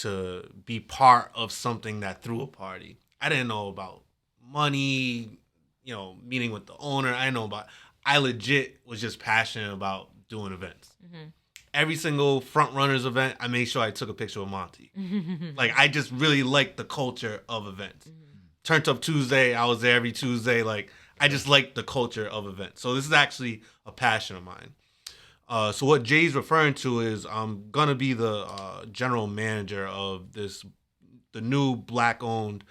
[SPEAKER 2] to be part of something that threw a party. I didn't know about money, you know, meeting with the owner. I legit was just passionate about doing events. Mm-hmm. Every single Front Runners event, I made sure I took a picture with Monty. Like, I just really liked the culture of events. Mm-hmm. Turned Up Tuesday, I was there every Tuesday. Like, I just liked the culture of events. So this is actually a passion of mine. So what Jay's referring to is I'm going to be the general manager of the new Black-owned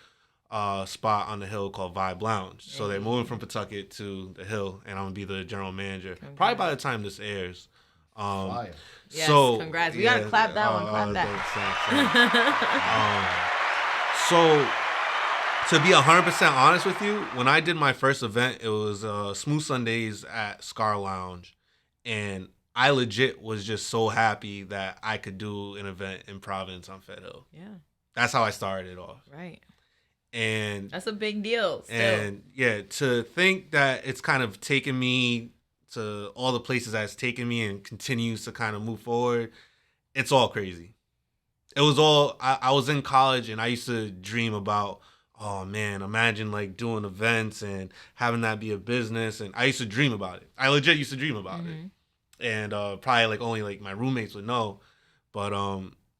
[SPEAKER 2] spot on the Hill called Vibe Lounge. So they're moving from Pawtucket to the Hill, and I'm going to be the general manager. Okay. Probably by the time this airs.
[SPEAKER 4] Fire.
[SPEAKER 3] Yes, so, congrats. We got to clap that one, clap that.
[SPEAKER 2] So, to be 100% honest with you, when I did my first event, it was Smooth Sundays at Scar Lounge, and I legit was just so happy that I could do an event in Providence on Fed Hill.
[SPEAKER 3] Yeah.
[SPEAKER 2] That's how I started off.
[SPEAKER 3] Right.
[SPEAKER 2] And
[SPEAKER 3] that's a big deal. Still.
[SPEAKER 2] And yeah, to think that it's kind of taken me to all the places that it's taken me and continues to kind of move forward, it's all crazy. It was all, I was in college and I used to dream about, oh man, imagine like doing events and having that be a business. And I used to dream about it. I legit used to dream about it. And probably like only like my roommates would know. But,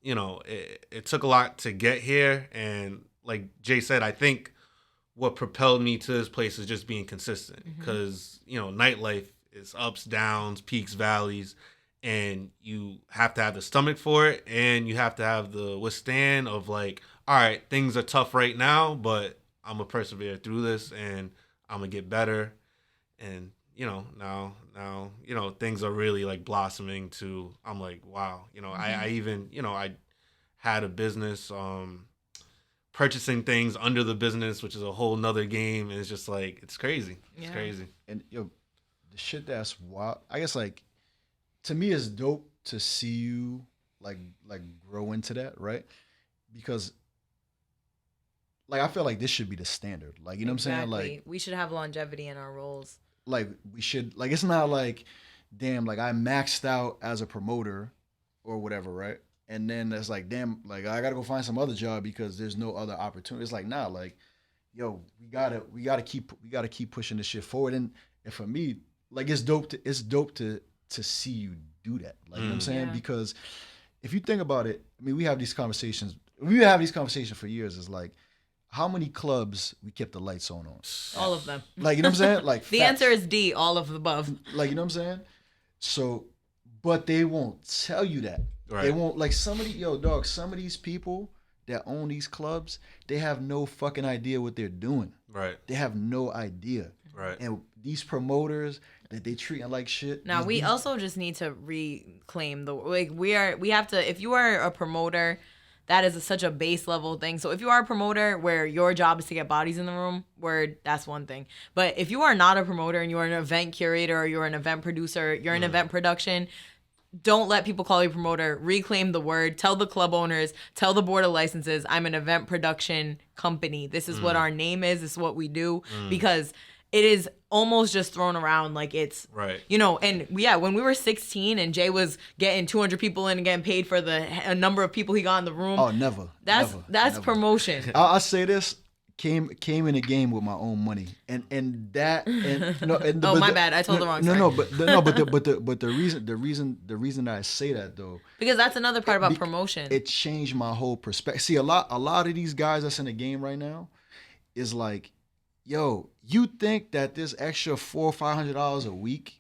[SPEAKER 2] you know, it took a lot to get here. And like Jay said, I think what propelled me to this place is just being consistent. Because, you know, nightlife is ups, downs, peaks, valleys. And you have to have the stomach for it. And you have to have the withstand of like, all right, things are tough right now, but I'm going to persevere through this and I'm going to get better. And, you know, now, you know, things are really like blossoming to, I'm like, wow, you know, I even, you know, I had a business, purchasing things under the business, which is a whole nother game. And it's just like, it's crazy. It's crazy.
[SPEAKER 4] And yo, the shit that's wild, I guess like, to me it's dope to see you like grow into that, right? Because like I feel like this should be the standard. Like, you know what I'm saying? Like
[SPEAKER 3] we should have longevity in our roles.
[SPEAKER 4] Like we should, like it's not like, damn, like I maxed out as a promoter or whatever, right? And then it's like, damn, like I gotta go find some other job because there's no other opportunity. It's like, nah, like, yo, we gotta keep pushing this shit forward. And for me, like it's dope to see you do that. Like, you know what I'm saying? Yeah. Because if you think about it, I mean, we have these conversations for years. It's like, how many clubs we kept the lights on?
[SPEAKER 3] All of them.
[SPEAKER 4] Like, you know what I'm saying? Like,
[SPEAKER 3] the answer is D, all of the above.
[SPEAKER 4] Like, you know what I'm saying? So, but they won't tell you that. Right. They won't, like some of these people that own these clubs, they have no fucking idea what they're doing.
[SPEAKER 2] Right.
[SPEAKER 4] They have no idea.
[SPEAKER 2] Right.
[SPEAKER 4] And these promoters that they treating like shit.
[SPEAKER 3] Now we also just need to reclaim we have to, if you are a promoter, that is such a base level thing. So if you are a promoter where your job is to get bodies in the room, that's one thing. But if you are not a promoter and you are an event curator or you're an event producer, you're in event production, don't let people call you promoter. Reclaim the word. Tell the club owners, tell the board of licenses, I'm an event production company. This is what our name is. This is what we do. Because it is almost just thrown around like it's,
[SPEAKER 2] right.
[SPEAKER 3] And when we were 16 and Jay was getting 200 people in and getting paid for a number of people he got in the room.
[SPEAKER 4] Oh, never.
[SPEAKER 3] That's
[SPEAKER 4] never.
[SPEAKER 3] promotion.
[SPEAKER 4] I'll say this. Came in the game with my own money, and
[SPEAKER 3] my bad, I told the wrong story.
[SPEAKER 4] But the reason I say that though,
[SPEAKER 3] because that's another part about promotion.
[SPEAKER 4] It changed my whole perspective. See, a lot of these guys that's in the game right now is like, yo, you think that this extra $400 or $500 a week,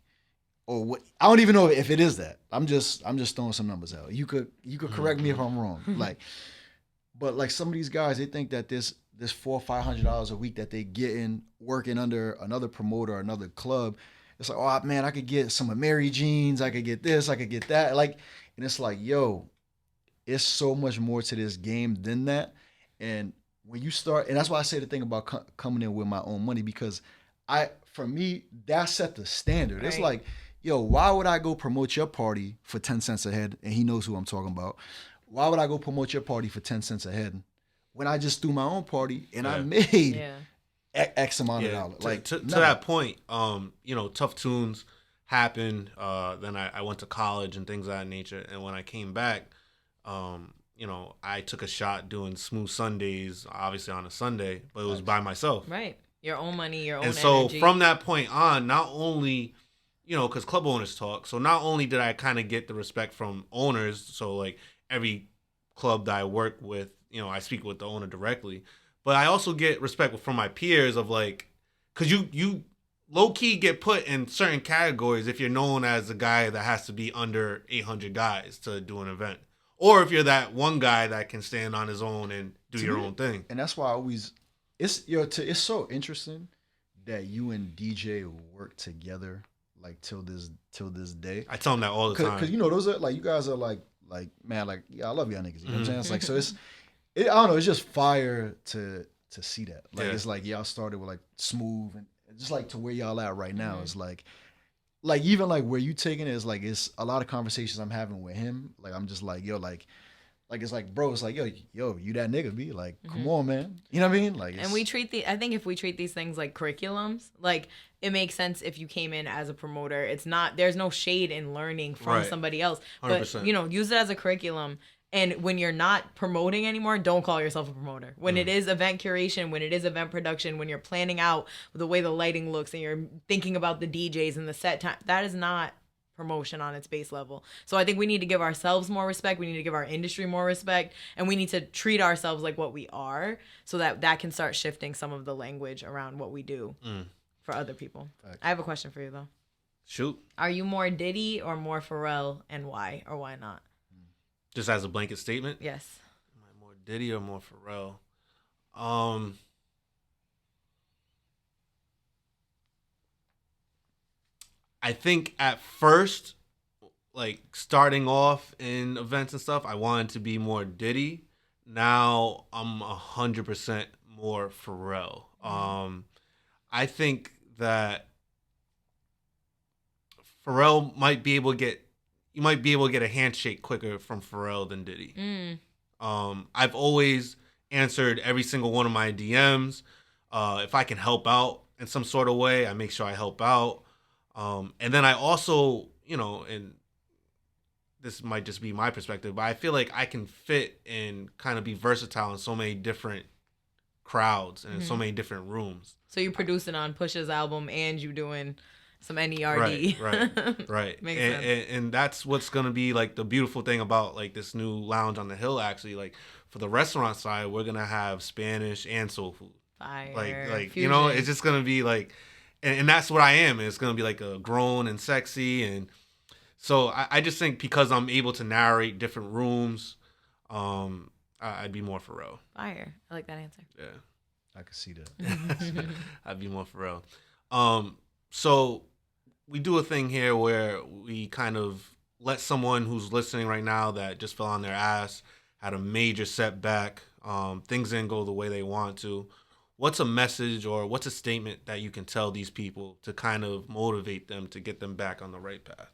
[SPEAKER 4] or what? I don't even know if it is that. I'm just throwing some numbers out. You could correct me if I'm wrong. But some of these guys, they think that this $400 or $500 a week that they getting working under another promoter or another club, it's like, oh man, I could get some of Mary Jeans, I could get this, I could get that. And it's like, yo, it's so much more to this game than that. And when you start, and that's why I say the thing about coming in with my own money, because for me, that set the standard. Right. It's like, yo, why would I go promote your party for 10 cents a head? And he knows who I'm talking about. Why would I go promote your party for 10 cents a head when I just threw my own party and I made X amount of dollars?
[SPEAKER 2] To that point, tough tunes happened. Then I went to college and things of that nature. And when I came back, I took a shot doing Smooth Sundays, obviously on a Sunday, but it was by myself.
[SPEAKER 3] Right. Your own money, your own energy.
[SPEAKER 2] And so from that point on, not only, because club owners talk, so not only did I kind of get the respect from owners, so like every club that I work with, I speak with the owner directly, but I also get respect from my peers of like, because you low-key get put in certain categories if you're known as a guy that has to be under 800 guys to do an event. Or if you're that one guy that can stand on his own and do your own thing. And
[SPEAKER 4] that's why I always, it's so interesting that you and DJ work together till this day.
[SPEAKER 2] I tell him that all the time.
[SPEAKER 4] Because those are you guys are like man, I love y'all niggas. You know what I'm saying? It's like, so I don't know, it's just fire to see that. It's like y'all started with Smooth and just to where y'all at right now. It's like even where you taking it is it's a lot of conversations I'm having with him. I'm just like, yo, it's like, bro, it's like, yo, you that nigga, be come on, man. You know what I mean?
[SPEAKER 3] And I think if we treat these things like curriculums, it makes sense if you came in as a promoter. There's no shade in learning from somebody else. 100%. But, use it as a curriculum. And when you're not promoting anymore, don't call yourself a promoter. When it is event curation, when it is event production, when you're planning out the way the lighting looks and you're thinking about the DJs and the set time, that is not promotion on its base level. So I think we need to give ourselves more respect. We need to give our industry more respect. And we need to treat ourselves like what we are so that can start shifting some of the language around what we do for other people. Thanks. I have a question for you, though.
[SPEAKER 2] Shoot. Are
[SPEAKER 3] you more Diddy or more Pharrell, and why or why not?
[SPEAKER 2] Just as a blanket statement?
[SPEAKER 3] Yes.
[SPEAKER 2] Am I more Diddy or more Pharrell? I think at first, starting off in events and stuff, I wanted to be more Diddy. Now I'm 100% more Pharrell. I think that Pharrell might be able to get a handshake quicker from Pharrell than Diddy. I've always answered every single one of my DMs. If I can help out in some sort of way, I make sure I help out. And then I also, and this might just be my perspective, but I feel like I can fit and kind of be versatile in so many different crowds and in so many different rooms.
[SPEAKER 3] So you're producing on Push's album and you doing some NERD.
[SPEAKER 2] Right.
[SPEAKER 3] Makes sense.
[SPEAKER 2] And that's what's going to be the beautiful thing about this new lounge on the hill. Actually, for the restaurant side, we're going to have Spanish and soul food.
[SPEAKER 3] Fire.
[SPEAKER 2] Fusion. It's just going to be and that's what I am. It's going to be a grown and sexy. And so I just think because I'm able to narrate different rooms, I'd be more Pharrell.
[SPEAKER 3] Fire. I like that answer.
[SPEAKER 2] Yeah.
[SPEAKER 4] I could see that.
[SPEAKER 2] I'd be more Pharrell. So we do a thing here where we kind of let someone who's listening right now that just fell on their ass, had a major setback, things didn't go the way they want to. What's a message or what's a statement that you can tell these people to kind of motivate them to get them back on the right path?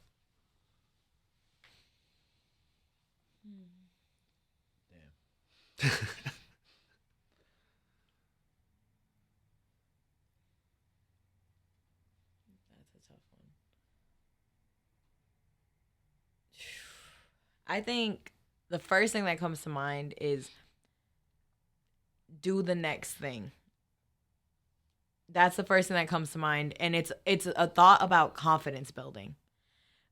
[SPEAKER 3] That's a tough one. I think the first thing that comes to mind is do the next thing. That's the first thing that comes to mind, and it's a thought about confidence building.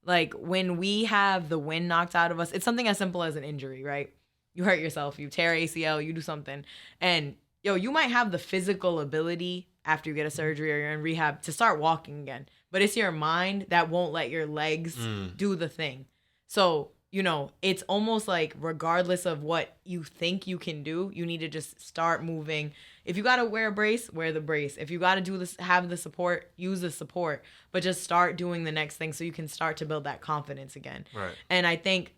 [SPEAKER 3] Like when we have the wind knocked out of us, it's something as simple as an injury, right? You hurt yourself, you tear ACL, you do something, and you might have the physical ability after you get a surgery or you're in rehab to start walking again, but it's your mind that won't let your legs do the thing. So it's almost like regardless of what you think you can do, you need to just start moving. If you got to wear a brace, wear the brace. If you got to do this, have the support, use the support, but just start doing the next thing so you can start to build that confidence again.
[SPEAKER 2] Right.
[SPEAKER 3] And I think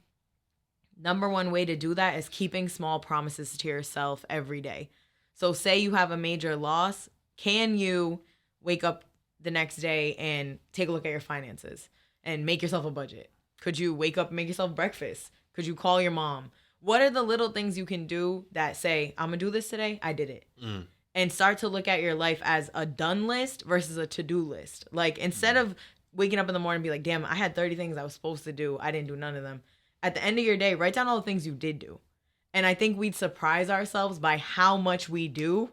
[SPEAKER 3] number one way to do that is keeping small promises to yourself every day. So say you have a major loss, can you wake up the next day and take a look at your finances and make yourself a budget? Could you wake up and make yourself breakfast? Could you call your mom? What are the little things you can do that say, I'm going to do this today? I did it. And start to look at your life as a done list versus a to-do list. Like instead of waking up in the morning and be like, damn, I had 30 things I was supposed to do. I didn't do none of them. At the end of your day, write down all the things you did do. And I think we'd surprise ourselves by how much we do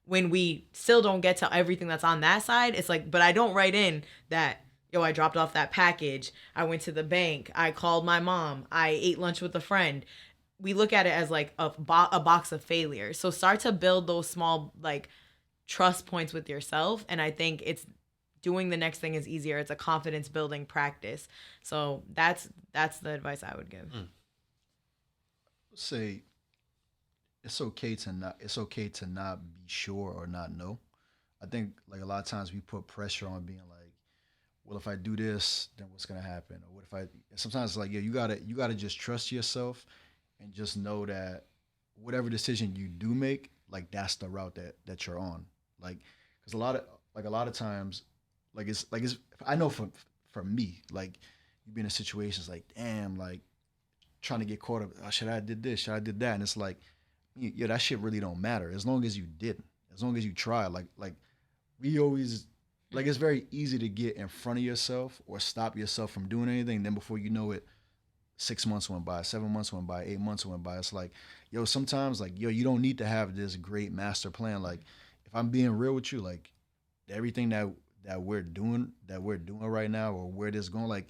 [SPEAKER 3] when we still don't get to everything that's on that side. It's like, but I don't write in that, I dropped off that package. I went to the bank. I called my mom. I ate lunch with a friend. We look at it as like a box of failures. So start to build those small like trust points with yourself. And I think it's doing the next thing is easier. It's a confidence building practice. So that's the advice I would give.
[SPEAKER 4] Say it's okay to not be sure or not know. I think like a lot of times we put pressure on being like, well, if I do this, then what's gonna happen? Or what if I? Sometimes it's like, you gotta just trust yourself and just know that whatever decision you do make, like that's the route that you're on. Like, because a lot of times, it's I know for me, like you be in a situation, it's like, damn, like trying to get caught up. Oh, should I did this? Should I did that? And it's like, yeah, that shit really don't matter as long as you didn't, as long as you try. Like we always. Like it's very easy to get in front of yourself or stop yourself from doing anything. Then before you know it, 6 months went by, 7 months went by, 8 months went by. It's like, sometimes like, you don't need to have this great master plan. Like if I'm being real with you, like everything that we're doing right now or where this going, like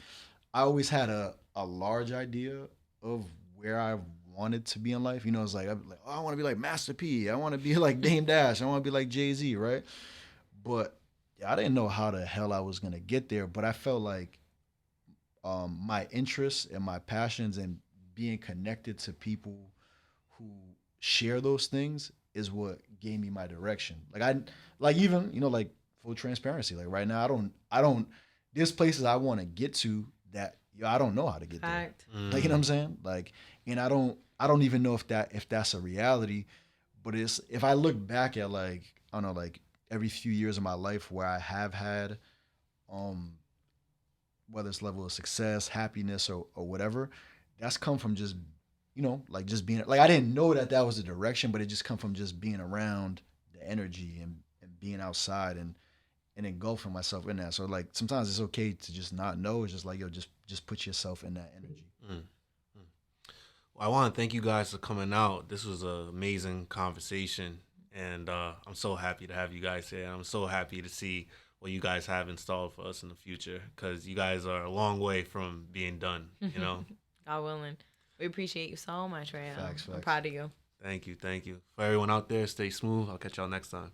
[SPEAKER 4] I always had a large idea of where I wanted to be in life. It's like, I'm like, oh, I want to be like Master P. I want to be like Dame Dash. I want to be like Jay-Z, right? But I didn't know how the hell I was gonna get there, but I felt like my interests and my passions and being connected to people who share those things is what gave me my direction. Even like full transparency. Like right now, I don't. There's places I want to get to that I don't know how to get
[SPEAKER 3] Fact.
[SPEAKER 4] there. Like you know what I'm saying? Like, and I don't even know if that's a reality. But it's if I look back at like I don't know like every few years of my life where I have had, whether it's level of success, happiness, or whatever, that's come from just, like just being, like I didn't know that was the direction, but it just come from just being around the energy and being outside and engulfing myself in that. So like sometimes it's okay to just not know. It's just like, just put yourself in that energy.
[SPEAKER 2] Well, I want to thank you guys for coming out. This was an amazing conversation. And I'm so happy to have you guys here. I'm so happy to see what you guys have installed for us in the future because you guys are a long way from being done,
[SPEAKER 3] God willing. We appreciate you so much, Ray.
[SPEAKER 4] Facts.
[SPEAKER 3] I'm proud of you.
[SPEAKER 2] Thank you. For everyone out there, stay smooth. I'll catch y'all next time.